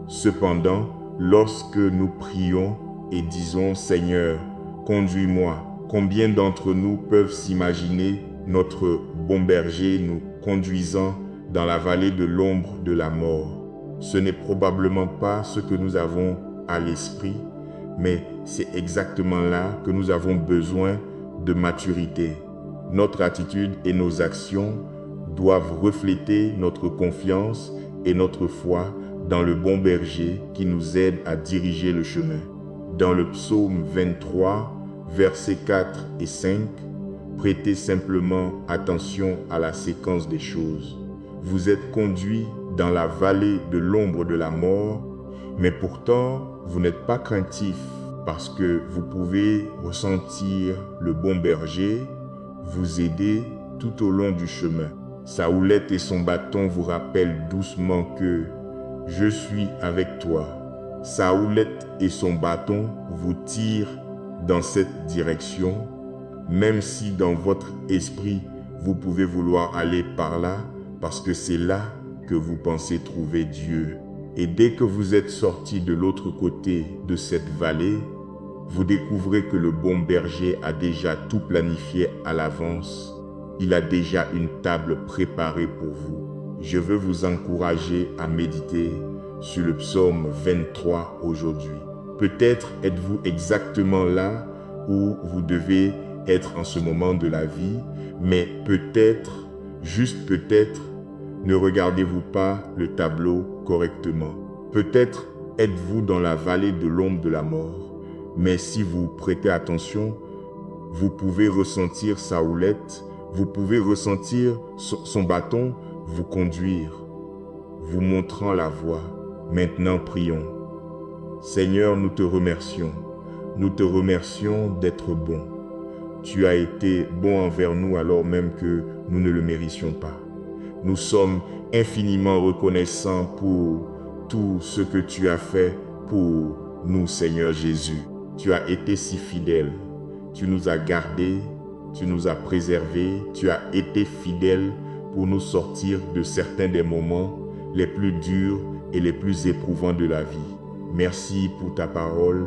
Cependant, lorsque nous prions et disons « Seigneur, conduis-moi », combien d'entre nous peuvent s'imaginer notre bon berger nous conduisant dans la vallée de l'ombre de la mort? Ce n'est probablement pas ce que nous avons à l'esprit, mais c'est exactement là que nous avons besoin de maturité. Notre attitude et nos actions doivent refléter notre confiance et notre foi dans le bon berger qui nous aide à diriger le chemin. Dans le psaume 23, versets 4 et 5, prêtez simplement attention à la séquence des choses. Vous êtes conduits dans la vallée de l'ombre de la mort, mais pourtant vous n'êtes pas craintif parce que vous pouvez ressentir le bon berger vous aider tout au long du chemin. Sa houlette et son bâton vous rappellent doucement que « Je suis avec toi ». Sa houlette et son bâton vous tirent dans cette direction, même si dans votre esprit, vous pouvez vouloir aller par là, parce que c'est là que vous pensez trouver Dieu. Et dès que vous êtes sorti de l'autre côté de cette vallée, vous découvrez que le bon berger a déjà tout planifié à l'avance. Il a déjà une table préparée pour vous. Je veux vous encourager à méditer sur le psaume 23 aujourd'hui. Peut-être êtes-vous exactement là où vous devez être en ce moment de la vie, mais peut-être, juste peut-être, ne regardez-vous pas le tableau correctement. Peut-être êtes-vous dans la vallée de l'ombre de la mort, mais si vous prêtez attention, vous pouvez ressentir sa houlette, vous pouvez ressentir son bâton vous conduire, vous montrant la voie. Maintenant, prions. Seigneur, nous te remercions. Nous te remercions d'être bon. Tu as été bon envers nous alors même que nous ne le méritions pas. Nous sommes infiniment reconnaissants pour tout ce que tu as fait pour nous, Seigneur Jésus. Tu as été si fidèle. Tu nous as gardés, tu nous as préservés, tu as été fidèle pour nous sortir de certains des moments les plus durs et les plus éprouvants de la vie. Merci pour ta parole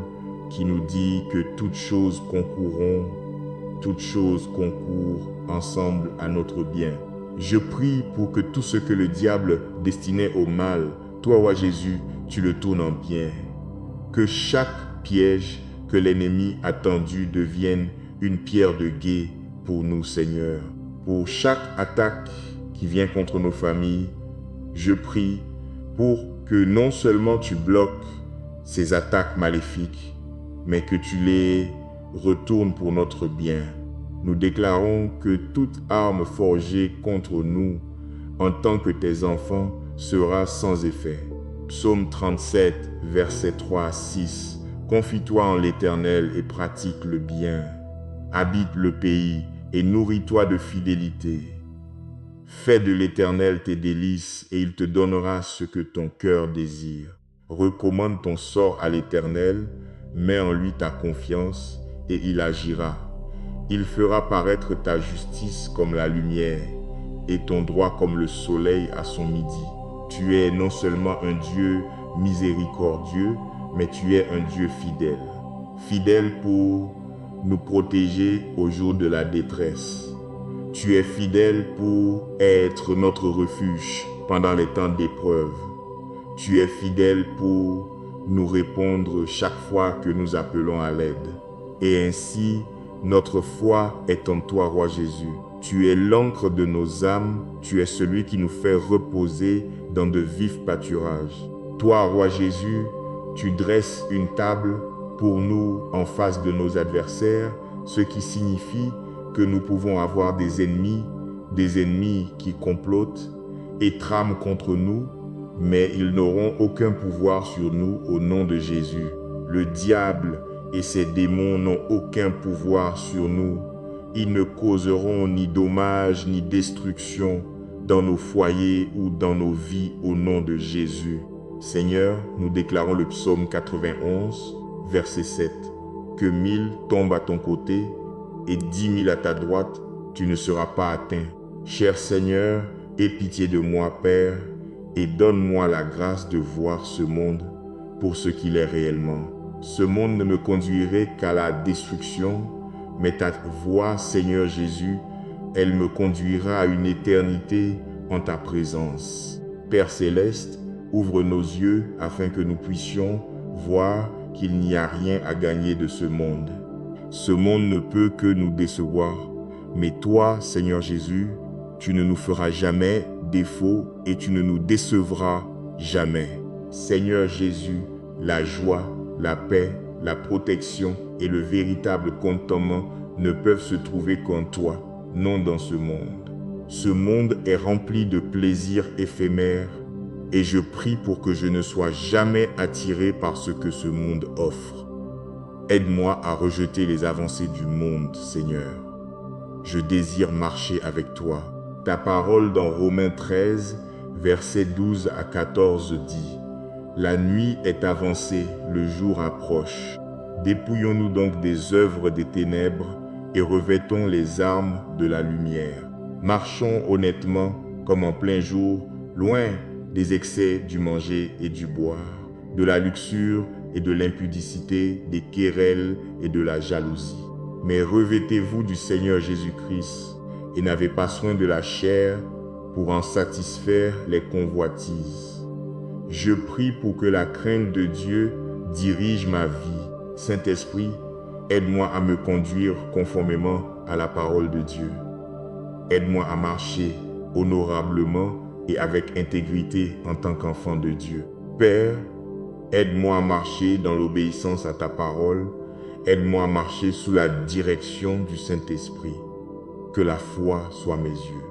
qui nous dit que toutes choses concourent ensemble à notre bien. Je prie pour que tout ce que le diable destinait au mal, toi, ô Jésus, tu le tournes en bien. Que chaque piège que l'ennemi a tendu devienne une pierre de guet pour nous, Seigneur. Pour chaque attaque qui vient contre nos familles, je prie pour que non seulement tu bloques ces attaques maléfiques, mais que tu les retournes pour notre bien. Nous déclarons que toute arme forgée contre nous, en tant que tes enfants, sera sans effet. Psaume 37, versets 3 à 6. Confie-toi en l'Éternel et pratique le bien. Habite le pays et nourris-toi de fidélité. Fais de l'Éternel tes délices et il te donnera ce que ton cœur désire. Recommande ton sort à l'Éternel, mets en lui ta confiance et il agira. Il fera paraître ta justice comme la lumière et ton droit comme le soleil à son midi. Tu es non seulement un Dieu miséricordieux, mais tu es un Dieu fidèle. Fidèle pour nous protéger au jour de la détresse. Tu es fidèle pour être notre refuge pendant les temps d'épreuve. Tu es fidèle pour nous répondre chaque fois que nous appelons à l'aide. Et ainsi, notre foi est en toi, Roi Jésus. Tu es l'encre de nos âmes, tu es celui qui nous fait reposer dans de vifs pâturages. Toi, Roi Jésus, tu dresses une table pour nous en face de nos adversaires, ce qui signifie que nous pouvons avoir des ennemis qui complotent et trament contre nous, mais ils n'auront aucun pouvoir sur nous au nom de Jésus. Le diable et ses démons n'ont aucun pouvoir sur nous. Ils ne causeront ni dommages ni destruction dans nos foyers ou dans nos vies au nom de Jésus. Seigneur, nous déclarons le psaume 91, verset 7. Que 1000 tombent à ton côté et 10 000 à ta droite, tu ne seras pas atteint. Cher Seigneur, aie pitié de moi, Père, et donne-moi la grâce de voir ce monde pour ce qu'il est réellement. Ce monde ne me conduirait qu'à la destruction, mais ta voix, Seigneur Jésus, elle me conduira à une éternité en ta présence. Père céleste, ouvre nos yeux afin que nous puissions voir qu'il n'y a rien à gagner de ce monde. Ce monde ne peut que nous décevoir, mais toi, Seigneur Jésus, tu ne nous feras jamais défaut et tu ne nous décevras jamais. Seigneur Jésus, la joie, la paix, la protection et le véritable contentement ne peuvent se trouver qu'en toi, non dans ce monde. Ce monde est rempli de plaisirs éphémères et je prie pour que je ne sois jamais attiré par ce que ce monde offre. Aide-moi à rejeter les avancées du monde, Seigneur. Je désire marcher avec toi. Ta parole dans Romains 13, versets 12 à 14 dit « La nuit est avancée, le jour approche. Dépouillons-nous donc des œuvres des ténèbres et revêtons les armes de la lumière. Marchons honnêtement comme en plein jour, loin des excès du manger et du boire, de la luxure et de l'impudicité, des querelles et de la jalousie. Mais revêtez-vous du Seigneur Jésus-Christ et n'avez pas soin de la chair pour en satisfaire les convoitises. Je prie pour que la crainte de Dieu dirige ma vie. Saint-Esprit, aide-moi à me conduire conformément à la parole de Dieu. Aide-moi à marcher honorablement et avec intégrité en tant qu'enfant de Dieu. Père, aide-moi à marcher dans l'obéissance à ta parole. Aide-moi à marcher sous la direction du Saint-Esprit. Que la foi soit mes yeux.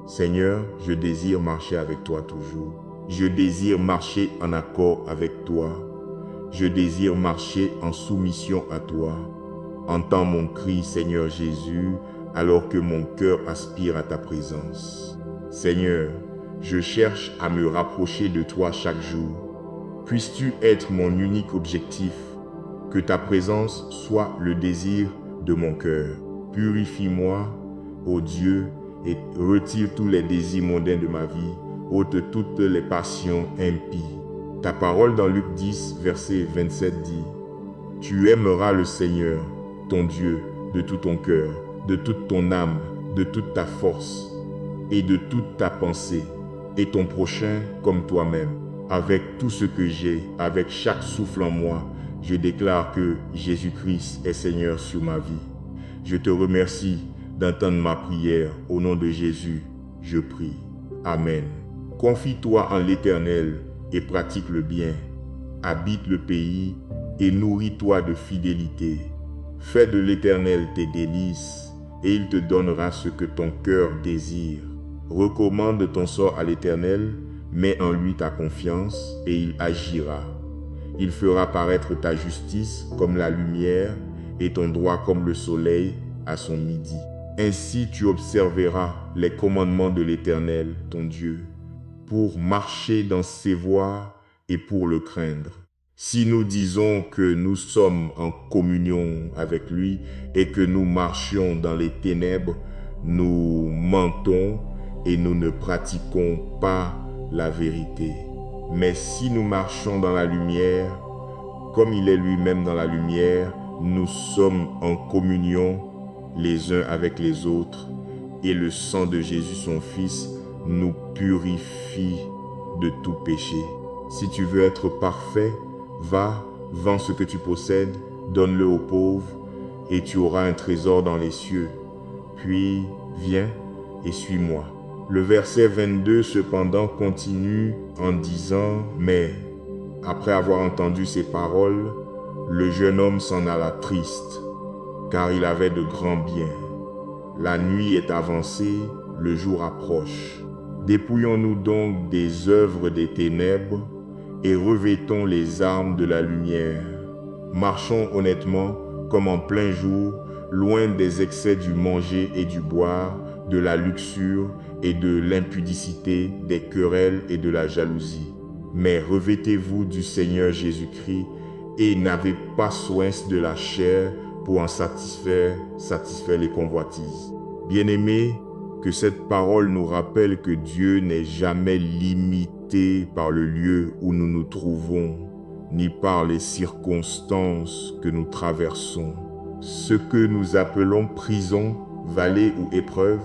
Seigneur, je désire marcher avec toi toujours. Je désire marcher en accord avec toi. Je désire marcher en soumission à toi. Entends mon cri, Seigneur Jésus, alors que mon cœur aspire à ta présence. Seigneur, je cherche à me rapprocher de toi chaque jour. Puisses-tu être mon unique objectif, que ta présence soit le désir de mon cœur. Purifie-moi, ô Dieu, et retire tous les désirs mondains de ma vie, ôte toutes les passions impies. Ta parole dans Luc 10, verset 27 dit « Tu aimeras le Seigneur, ton Dieu, de tout ton cœur, de toute ton âme, de toute ta force et de toute ta pensée, et ton prochain comme toi-même. Avec tout ce que j'ai, avec chaque souffle en moi, je déclare que Jésus-Christ est Seigneur sur ma vie. Je te remercie d'entendre ma prière. Au nom de Jésus, je prie. Amen. Confie-toi en l'Éternel et pratique le bien. habite le pays et nourris-toi de fidélité. Fais de l'Éternel tes délices, et il te donnera ce que ton cœur désire. Recommande ton sort à l'Éternel, mets en lui ta confiance, et il agira. Il fera paraître ta justice comme la lumière, et ton droit comme le soleil à son midi. Ainsi tu observeras les commandements de l'Éternel, ton Dieu, pour marcher dans ses voies et pour le craindre. Si nous disons que nous sommes en communion avec lui et que nous marchions dans les ténèbres, nous mentons et nous ne pratiquons pas la vérité. Mais si nous marchons dans la lumière, comme il est lui-même dans la lumière, nous sommes en communion les uns avec les autres, et le sang de Jésus son Fils nous purifie de tout péché. Si tu veux être parfait, va, vends ce que tu possèdes, donne-le aux pauvres, et tu auras un trésor dans les cieux. Puis, viens et suis-moi. Le verset 22, cependant, continue en disant, « Mais, après avoir entendu ces paroles, le jeune homme s'en alla triste, car il avait de grands biens. La nuit est avancée, le jour approche. Dépouillons-nous donc des œuvres des ténèbres et revêtons les armes de la lumière. Marchons honnêtement comme en plein jour, loin des excès du manger et du boire, de la luxure et de l'impudicité, des querelles et de la jalousie. Mais revêtez-vous du Seigneur Jésus-Christ et n'avez pas soin de la chair pour en satisfaire les convoitises. Bien-aimés, que cette parole nous rappelle que Dieu n'est jamais limité par le lieu où nous nous trouvons, ni par les circonstances que nous traversons. Ce que nous appelons prison, vallée ou épreuve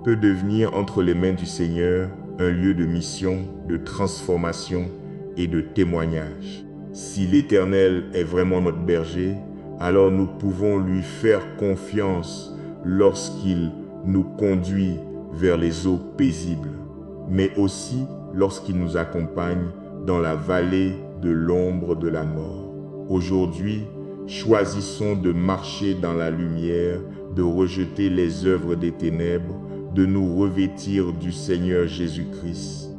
peut devenir entre les mains du Seigneur un lieu de mission, de transformation et de témoignage. Si l'Éternel est vraiment notre berger, alors nous pouvons lui faire confiance lorsqu'il nous conduit vers les eaux paisibles, mais aussi lorsqu'il nous accompagne dans la vallée de l'ombre de la mort. Aujourd'hui, choisissons de marcher dans la lumière, de rejeter les œuvres des ténèbres, de nous revêtir du Seigneur Jésus-Christ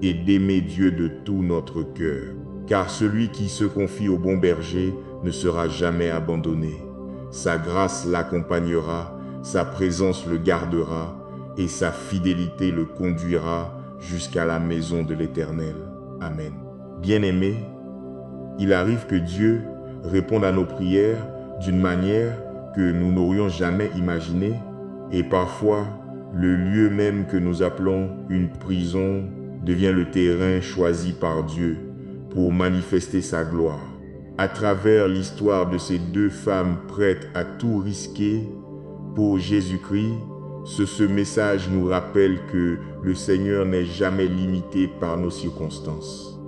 et d'aimer Dieu de tout notre cœur. Car celui qui se confie au bon berger ne sera jamais abandonné. Sa grâce l'accompagnera, sa présence le gardera et sa fidélité le conduira jusqu'à la maison de l'Éternel. Amen. Bien-aimés, il arrive que Dieu réponde à nos prières d'une manière que nous n'aurions jamais imaginée, et parfois le lieu même que nous appelons une prison devient le terrain choisi par Dieu pour manifester sa gloire. À travers l'histoire de ces deux femmes prêtes à tout risquer pour Jésus-Christ, ce message nous rappelle que le Seigneur n'est jamais limité par nos circonstances.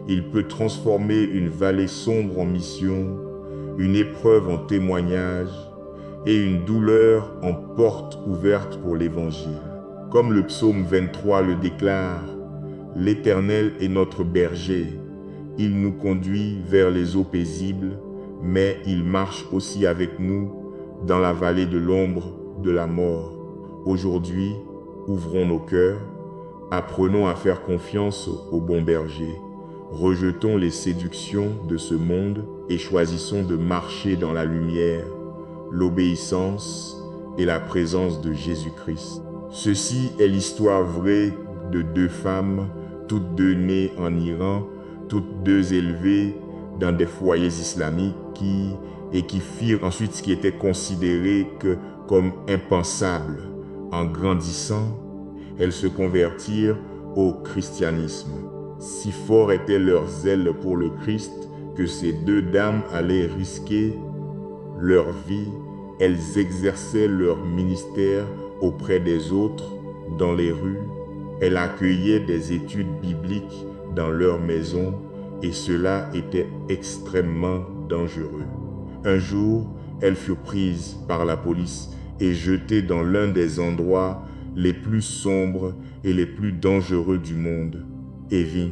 Il peut transformer une vallée sombre en mission, une épreuve en témoignage et une douleur en porte ouverte pour l'Évangile. Comme le psaume 23 le déclare, « L'Éternel est notre berger. Il nous conduit vers les eaux paisibles, mais il marche aussi avec nous dans la vallée de l'ombre de la mort. » Aujourd'hui, ouvrons nos cœurs, apprenons à faire confiance au bon berger, rejetons les séductions de ce monde et choisissons de marcher dans la lumière, l'obéissance et la présence de Jésus-Christ. Ceci est l'histoire vraie de deux femmes, toutes deux nées en Iran, toutes deux élevées dans des foyers islamiques qui firent ensuite ce qui était considéré comme impensable. En grandissant, elles se convertirent au christianisme. Si fort était leur zèle pour le Christ que ces deux dames allaient risquer leur vie. Elles exerçaient leur ministère auprès des autres, dans les rues. Elles accueillaient des études bibliques dans leur maison et cela était extrêmement dangereux. Un jour, elles furent prises par la police et jetées dans l'un des endroits les plus sombres et les plus dangereux du monde, Evin,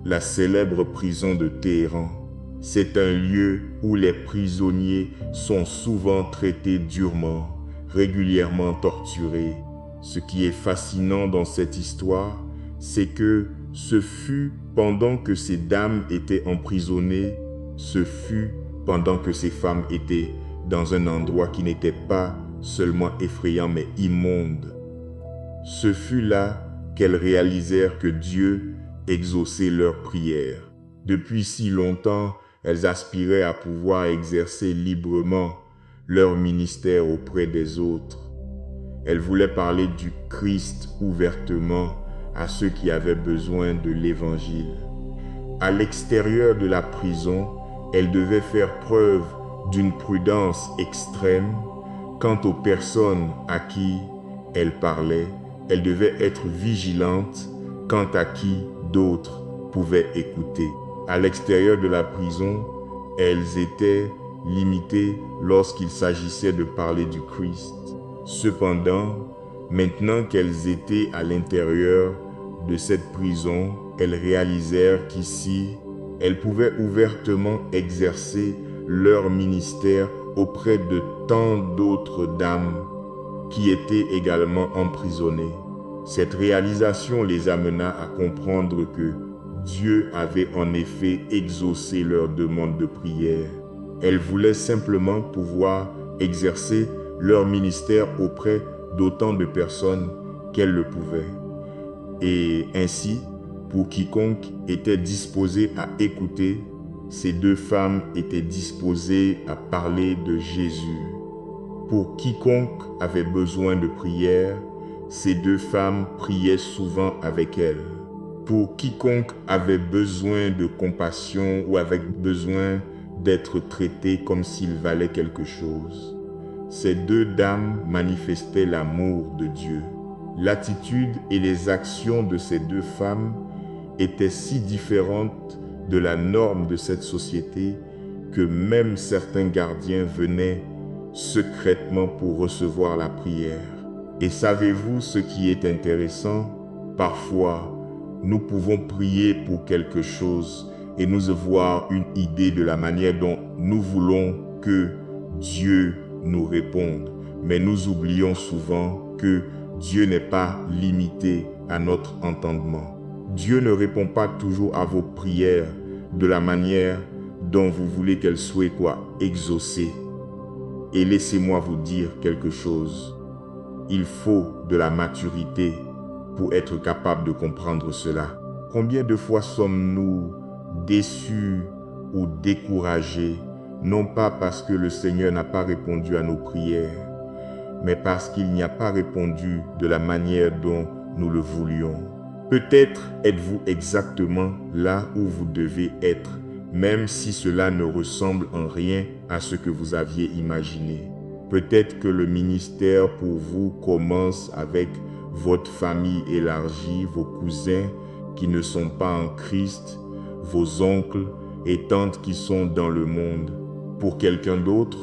la célèbre prison de Téhéran. C'est un lieu où les prisonniers sont souvent traités durement, régulièrement torturés. Ce qui est fascinant dans cette histoire, c'est que ce fut pendant que ces dames étaient emprisonnées, ce fut pendant que ces femmes étaient dans un endroit qui n'était pas seulement effrayant mais immonde. Ce fut là qu'elles réalisèrent que Dieu exauçait leurs prières. Depuis si longtemps, elles aspiraient à pouvoir exercer librement leur ministère auprès des autres. Elles voulaient parler du Christ ouvertement à ceux qui avaient besoin de l'Évangile. À l'extérieur de la prison, elles devaient faire preuve d'une prudence extrême quant aux personnes à qui elles parlaient. Elles devaient être vigilantes quant à qui d'autres pouvaient écouter. À l'extérieur de la prison, elles étaient limitées lorsqu'il s'agissait de parler du Christ. Cependant, maintenant qu'elles étaient à l'intérieur de cette prison, elles réalisèrent qu'ici, elles pouvaient ouvertement exercer leur ministère auprès de tant d'autres dames qui étaient également emprisonnées. Cette réalisation les amena à comprendre que Dieu avait en effet exaucé leur demande de prière. Elles voulaient simplement pouvoir exercer leur ministère auprès d'autant de personnes qu'elles le pouvaient. Et ainsi, pour quiconque était disposé à écouter, ces deux femmes étaient disposées à parler de Jésus. Pour quiconque avait besoin de prière, ces deux femmes priaient souvent avec elles. Pour quiconque avait besoin de compassion ou avait besoin d'être traité comme s'il valait quelque chose, ces deux dames manifestaient l'amour de Dieu. L'attitude et les actions de ces deux femmes étaient si différentes de la norme de cette société que même certains gardiens venaient secrètement pour recevoir la prière. Et savez-vous ce qui est intéressant? Parfois, nous pouvons prier pour quelque chose et nous avoir une idée de la manière dont nous voulons que Dieu nous réponde. Mais nous oublions souvent que Dieu n'est pas limité à notre entendement. Dieu ne répond pas toujours à vos prières de la manière dont vous voulez qu'elles soient exaucées. Et laissez-moi vous dire quelque chose. Il faut de la maturité pour être capable de comprendre cela. Combien de fois sommes-nous déçus ou découragés, non pas parce que le Seigneur n'a pas répondu à nos prières, mais parce qu'il n'y a pas répondu de la manière dont nous le voulions. Peut-être êtes-vous exactement là où vous devez être, même si cela ne ressemble en rien à ce que vous aviez imaginé. Peut-être que le ministère pour vous commence avec votre famille élargie, vos cousins qui ne sont pas en Christ, vos oncles et tantes qui sont dans le monde. Pour quelqu'un d'autre,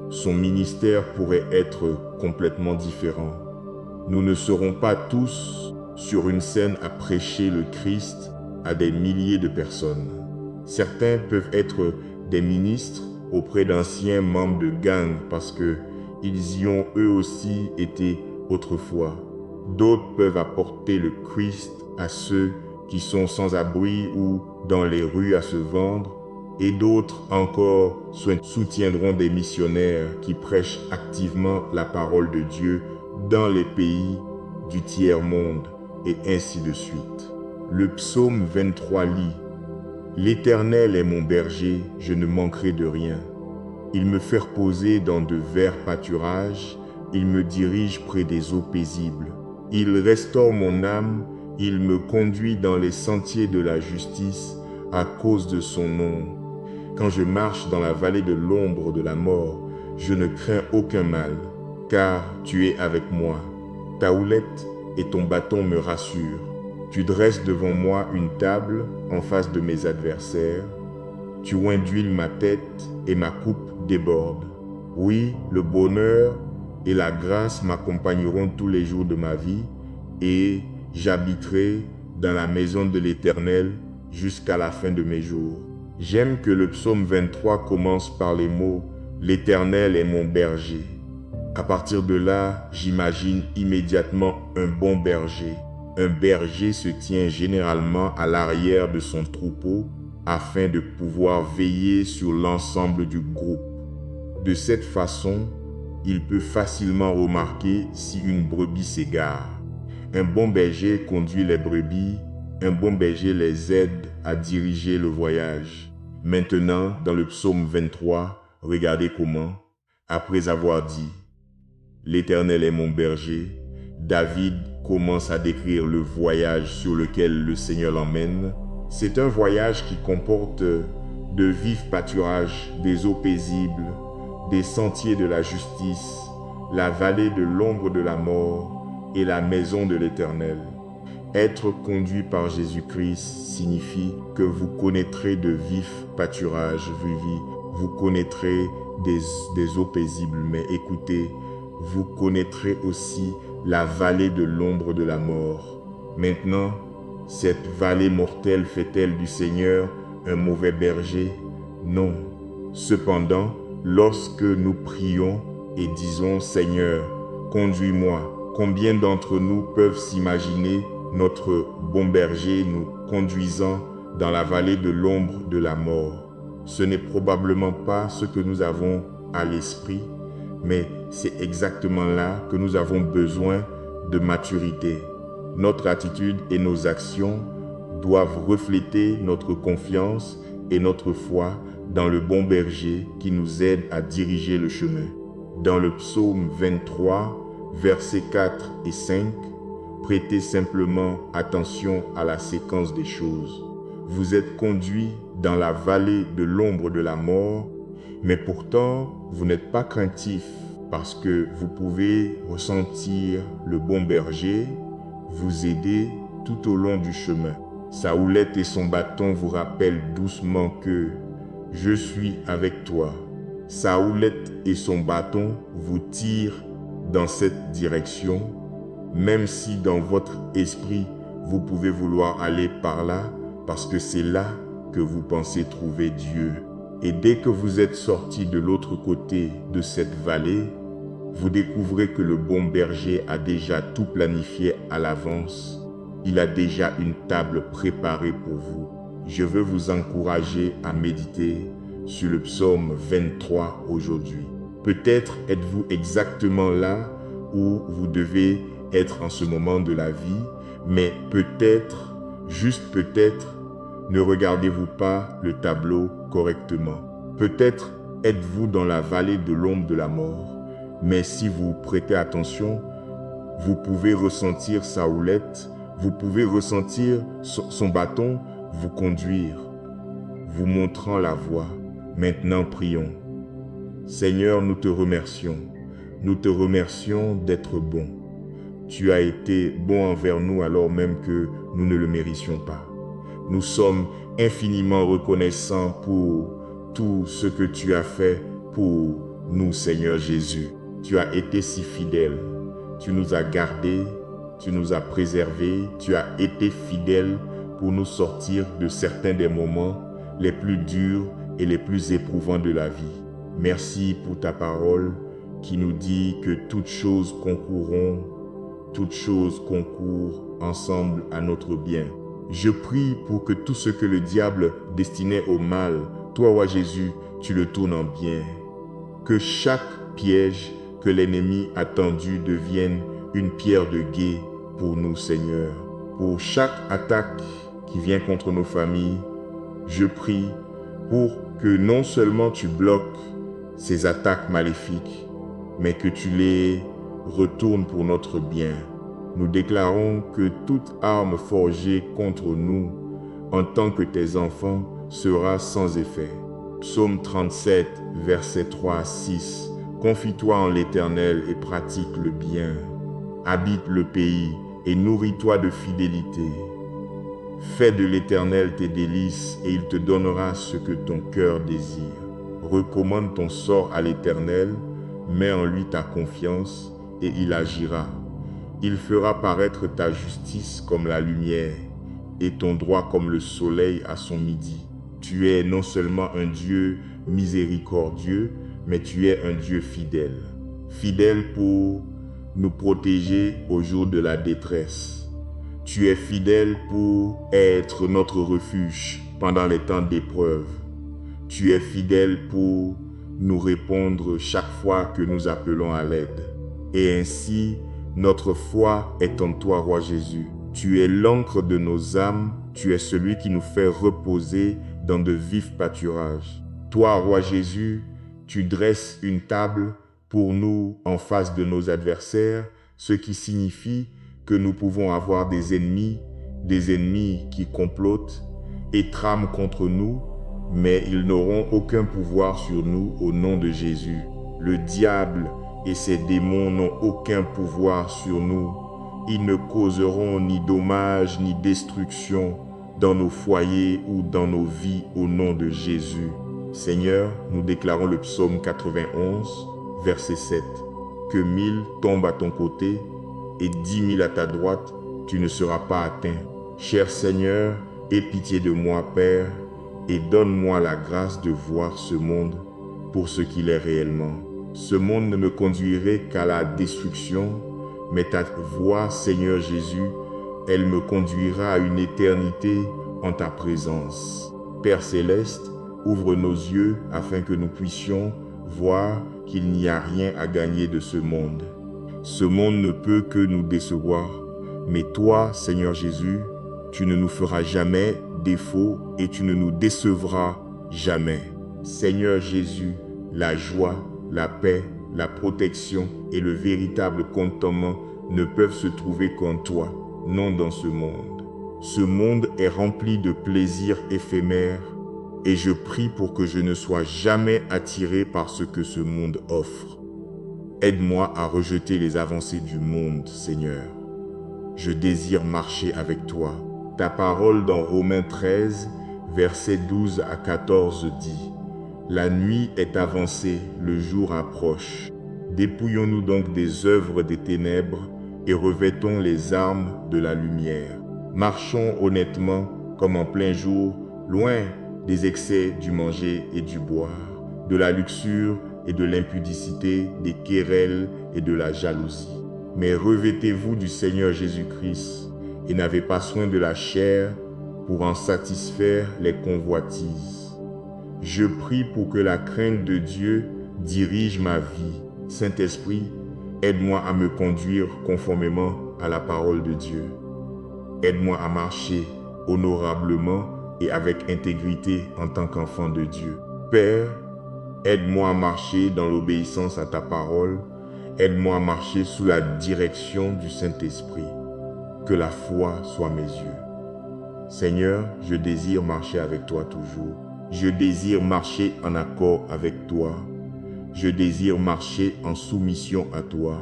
son ministère pourrait être complètement différent. Nous ne serons pas tous sur une scène à prêcher le Christ à des milliers de personnes. Certains peuvent être des ministres auprès d'anciens membres de gangs parce qu'ils y ont eux aussi été autrefois. D'autres peuvent apporter le Christ à ceux qui sont sans abri ou dans les rues à se vendre, et d'autres encore soutiendront des missionnaires qui prêchent activement la parole de Dieu dans les pays du tiers-monde, et ainsi de suite. Le psaume 23 lit « L'Éternel est mon berger, je ne manquerai de rien. Il me fait reposer dans de verts pâturages, il me dirige près des eaux paisibles. Il restaure mon âme, il me conduit dans les sentiers de la justice à cause de son nom. Quand je marche dans la vallée de l'ombre de la mort, je ne crains aucun mal, car tu es avec moi. Ta houlette et ton bâton me rassurent. Tu dresses devant moi une table en face de mes adversaires. Tu oins d'huile ma tête et ma coupe déborde. Oui, le bonheur et la grâce m'accompagneront tous les jours de ma vie et j'habiterai dans la maison de l'Éternel jusqu'à la fin de mes jours. J'aime que le psaume 23 commence par les mots « L'Éternel est mon berger ». À partir de là, j'imagine immédiatement un bon berger. Un berger se tient généralement à l'arrière de son troupeau afin de pouvoir veiller sur l'ensemble du groupe. De cette façon, il peut facilement remarquer si une brebis s'égare. Un bon berger conduit les brebis, un bon berger les aide à diriger le voyage. Maintenant, dans le psaume 23, regardez comment, après avoir dit « L'Éternel est mon berger », David commence à décrire le voyage sur lequel le Seigneur l'emmène. C'est un voyage qui comporte de vifs pâturages, des eaux paisibles, des sentiers de la justice, la vallée de l'ombre de la mort et la maison de l'Éternel. Être conduit par Jésus-Christ signifie que vous connaîtrez de vifs pâturages, vous connaîtrez des eaux paisibles, mais écoutez, vous connaîtrez aussi la vallée de l'ombre de la mort. Maintenant, cette vallée mortelle fait-elle du Seigneur un mauvais berger? Non. Cependant, lorsque nous prions et disons « Seigneur, conduis-moi », combien d'entre nous peuvent s'imaginer notre bon berger nous conduisant dans la vallée de l'ombre de la mort? Ce n'est probablement pas ce que nous avons à l'esprit, mais c'est exactement là que nous avons besoin de maturité. Notre attitude et nos actions doivent refléter notre confiance et notre foi dans le bon berger qui nous aide à diriger le chemin. Dans le psaume 23, versets 4 et 5, prêtez simplement attention à la séquence des choses. Vous êtes conduits dans la vallée de l'ombre de la mort, mais pourtant vous n'êtes pas craintif parce que vous pouvez ressentir le bon berger vous aider tout au long du chemin. Sa houlette et son bâton vous rappellent doucement que « Je suis avec toi ». Sa houlette et son bâton vous tirent dans cette direction, même si dans votre esprit, vous pouvez vouloir aller par là, parce que c'est là que vous pensez trouver Dieu. Et dès que vous êtes sorti de l'autre côté de cette vallée, vous découvrez que le bon berger a déjà tout planifié à l'avance. Il a déjà une table préparée pour vous. Je veux vous encourager à méditer sur le psaume 23 aujourd'hui. Peut-être êtes-vous exactement là où vous devez être en ce moment de la vie, mais peut-être, juste peut-être, ne regardez-vous pas le tableau correctement. Peut-être êtes-vous dans la vallée de l'ombre de la mort, mais si vous prêtez attention, vous pouvez ressentir sa houlette, vous pouvez ressentir son bâton vous conduire, vous montrant la voie. Maintenant, prions. Seigneur, nous te remercions. Nous te remercions d'être bon. Tu as été bon envers nous alors même que nous ne le méritions pas. Nous sommes infiniment reconnaissants pour tout ce que tu as fait pour nous, Seigneur Jésus. Tu as été si fidèle. Tu nous as gardés, tu nous as préservés, tu as été fidèle pour nous sortir de certains des moments les plus durs et les plus éprouvants de la vie. Merci pour ta parole qui nous dit que toutes choses concourent ensemble à notre bien. Je prie pour que tout ce que le diable destinait au mal, toi, roi Jésus, tu le tournes en bien. Que chaque piège que l'ennemi a tendu devienne une pierre de guet pour nous, Seigneur. Pour chaque attaque qui vient contre nos familles, je prie pour que non seulement tu bloques ces attaques maléfiques, mais que tu les retournes pour notre bien. Nous déclarons que toute arme forgée contre nous, en tant que tes enfants, sera sans effet. Psaume 37, versets 3 à 6. Confie-toi en l'Éternel et pratique le bien. Habite le pays et nourris-toi de fidélité. Fais de l'Éternel tes délices et il te donnera ce que ton cœur désire. Recommande ton sort à l'Éternel, mets en lui ta confiance et il agira. Il fera paraître ta justice comme la lumière et ton droit comme le soleil à son midi. Tu es non seulement un Dieu miséricordieux, mais tu es un Dieu fidèle. Fidèle pour nous protéger au jour de la détresse. Tu es fidèle pour être notre refuge pendant les temps d'épreuve. Tu es fidèle pour nous répondre chaque fois que nous appelons à l'aide. Et ainsi, notre foi est en toi, Roi Jésus. Tu es l'encre de nos âmes, tu es celui qui nous fait reposer dans de vifs pâturages. Toi, Roi Jésus, tu dresses une table pour nous en face de nos adversaires, ce qui signifie que nous pouvons avoir des ennemis qui complotent et trament contre nous, mais ils n'auront aucun pouvoir sur nous au nom de Jésus. Le diable et ses démons n'ont aucun pouvoir sur nous. Ils ne causeront ni dommages ni destruction dans nos foyers ou dans nos vies au nom de Jésus. Seigneur, nous déclarons le psaume 91, verset 7. Que 1000 tombent à ton côté et 10 000 à ta droite, tu ne seras pas atteint. Cher Seigneur, aie pitié de moi, Père, et donne-moi la grâce de voir ce monde pour ce qu'il est réellement. Ce monde ne me conduirait qu'à la destruction, mais ta voix, Seigneur Jésus, elle me conduira à une éternité en ta présence. Père céleste, ouvre nos yeux afin que nous puissions voir qu'il n'y a rien à gagner de ce monde. Ce monde ne peut que nous décevoir, mais toi, Seigneur Jésus, tu ne nous feras jamais défaut et tu ne nous décevras jamais. Seigneur Jésus, la joie, la paix, la protection et le véritable contentement ne peuvent se trouver qu'en toi, non dans ce monde. Ce monde est rempli de plaisirs éphémères et je prie pour que je ne sois jamais attiré par ce que ce monde offre. Aide-moi à rejeter les avancées du monde, Seigneur. Je désire marcher avec toi. Ta parole dans Romains 13, versets 12 à 14 dit « La nuit est avancée, le jour approche. Dépouillons-nous donc des œuvres des ténèbres et revêtons les armes de la lumière. Marchons honnêtement comme en plein jour, loin des excès du manger et du boire, de la luxure et de l'impudicité, des querelles et de la jalousie. Mais revêtez-vous du Seigneur Jésus-Christ et n'avez pas soin de la chair pour en satisfaire les convoitises. Je prie pour que la crainte de Dieu dirige ma vie. Saint-Esprit, aide-moi à me conduire conformément à la parole de Dieu. Aide-moi à marcher honorablement et avec intégrité en tant qu'enfant de Dieu. Père, aide-moi à marcher dans l'obéissance à ta parole. Aide-moi à marcher sous la direction du Saint-Esprit. Que la foi soit mes yeux. Seigneur, je désire marcher avec toi toujours. Je désire marcher en accord avec toi. Je désire marcher en soumission à toi.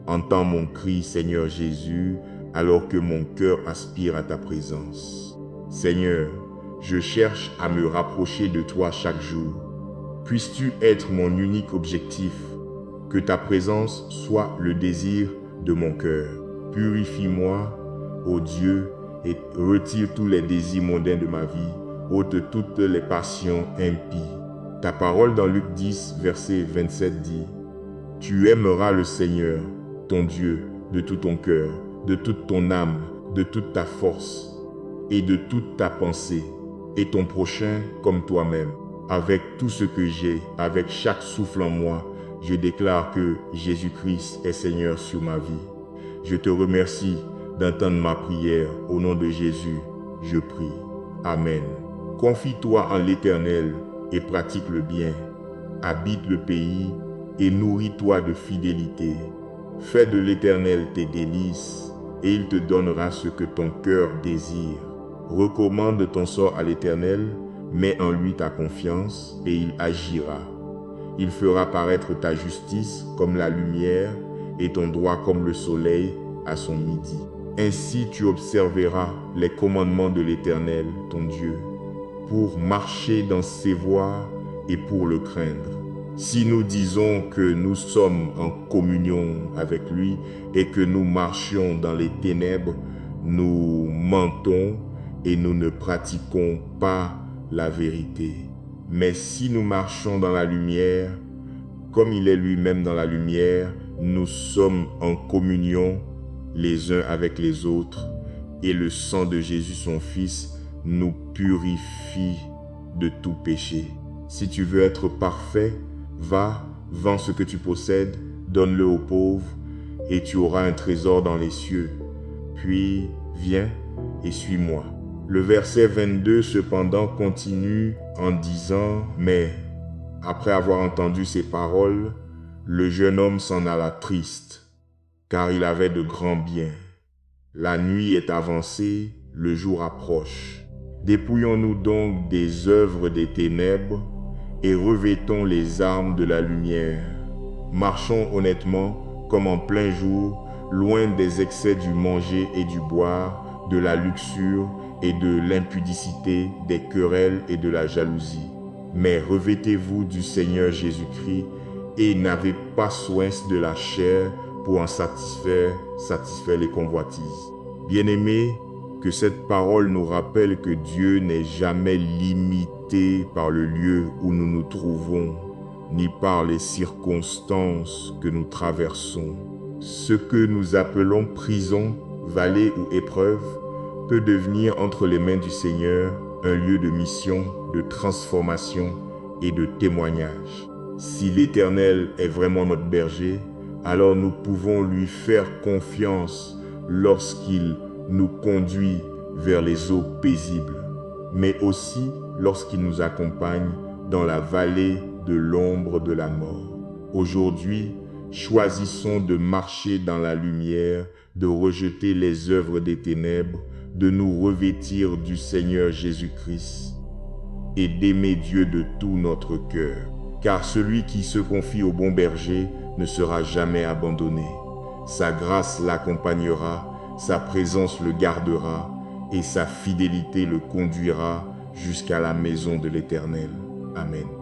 Entends mon cri, Seigneur Jésus, alors que mon cœur aspire à ta présence. Seigneur, je cherche à me rapprocher de toi chaque jour. Puisses-tu être mon unique objectif, que ta présence soit le désir de mon cœur. Purifie-moi, ô Dieu, et retire tous les désirs mondains de ma vie, ôte toutes les passions impies. Ta parole dans Luc 10, verset 27 dit « Tu aimeras le Seigneur, ton Dieu, de tout ton cœur, de toute ton âme, de toute ta force et de toute ta pensée, et ton prochain comme toi-même. Avec tout ce que j'ai, avec chaque souffle en moi, je déclare que Jésus-Christ est Seigneur sur ma vie. Je te remercie d'entendre ma prière. Au nom de Jésus, je prie. Amen. Confie-toi en l'Éternel et pratique le bien. Habite le pays et nourris-toi de fidélité. Fais de l'Éternel tes délices et il te donnera ce que ton cœur désire. Recommande ton sort à l'Éternel, mets en lui ta confiance et il agira. Il fera paraître ta justice comme la lumière et ton droit comme le soleil à son midi. Ainsi tu observeras les commandements de l'Éternel, ton Dieu, pour marcher dans ses voies et pour le craindre. Si nous disons que nous sommes en communion avec lui et que nous marchions dans les ténèbres, nous mentons et nous ne pratiquons pas la vérité. Mais si nous marchons dans la lumière, comme il est lui-même dans la lumière, nous sommes en communion les uns avec les autres, et le sang de Jésus son Fils nous purifie de tout péché. Si tu veux être parfait, va, vends ce que tu possèdes, donne-le aux pauvres, et tu auras un trésor dans les cieux. Puis, viens et suis-moi. Le verset 22, cependant, continue en disant, « Mais, après avoir entendu ces paroles, le jeune homme s'en alla triste, car il avait de grands biens. La nuit est avancée, le jour approche. Dépouillons-nous donc des œuvres des ténèbres et revêtons les armes de la lumière. Marchons honnêtement comme en plein jour, loin des excès du manger et du boire, de la luxure et de l'impudicité, des querelles et de la jalousie. Mais revêtez-vous du Seigneur Jésus-Christ et n'avez pas soin de la chair pour en satisfaire les convoitises. Bien-aimés, que cette parole nous rappelle que Dieu n'est jamais limité par le lieu où nous nous trouvons, ni par les circonstances que nous traversons. Ce que nous appelons prison, vallée ou épreuve peut devenir entre les mains du Seigneur un lieu de mission, de transformation et de témoignage. Si l'Éternel est vraiment notre berger, alors nous pouvons lui faire confiance lorsqu'il nous conduit vers les eaux paisibles, mais aussi lorsqu'il nous accompagne dans la vallée de l'ombre de la mort. Aujourd'hui, choisissons de marcher dans la lumière, de rejeter les œuvres des ténèbres, de nous revêtir du Seigneur Jésus-Christ et d'aimer Dieu de tout notre cœur. Car celui qui se confie au bon berger ne sera jamais abandonné. Sa grâce l'accompagnera, sa présence le gardera et sa fidélité le conduira jusqu'à la maison de l'Éternel. Amen.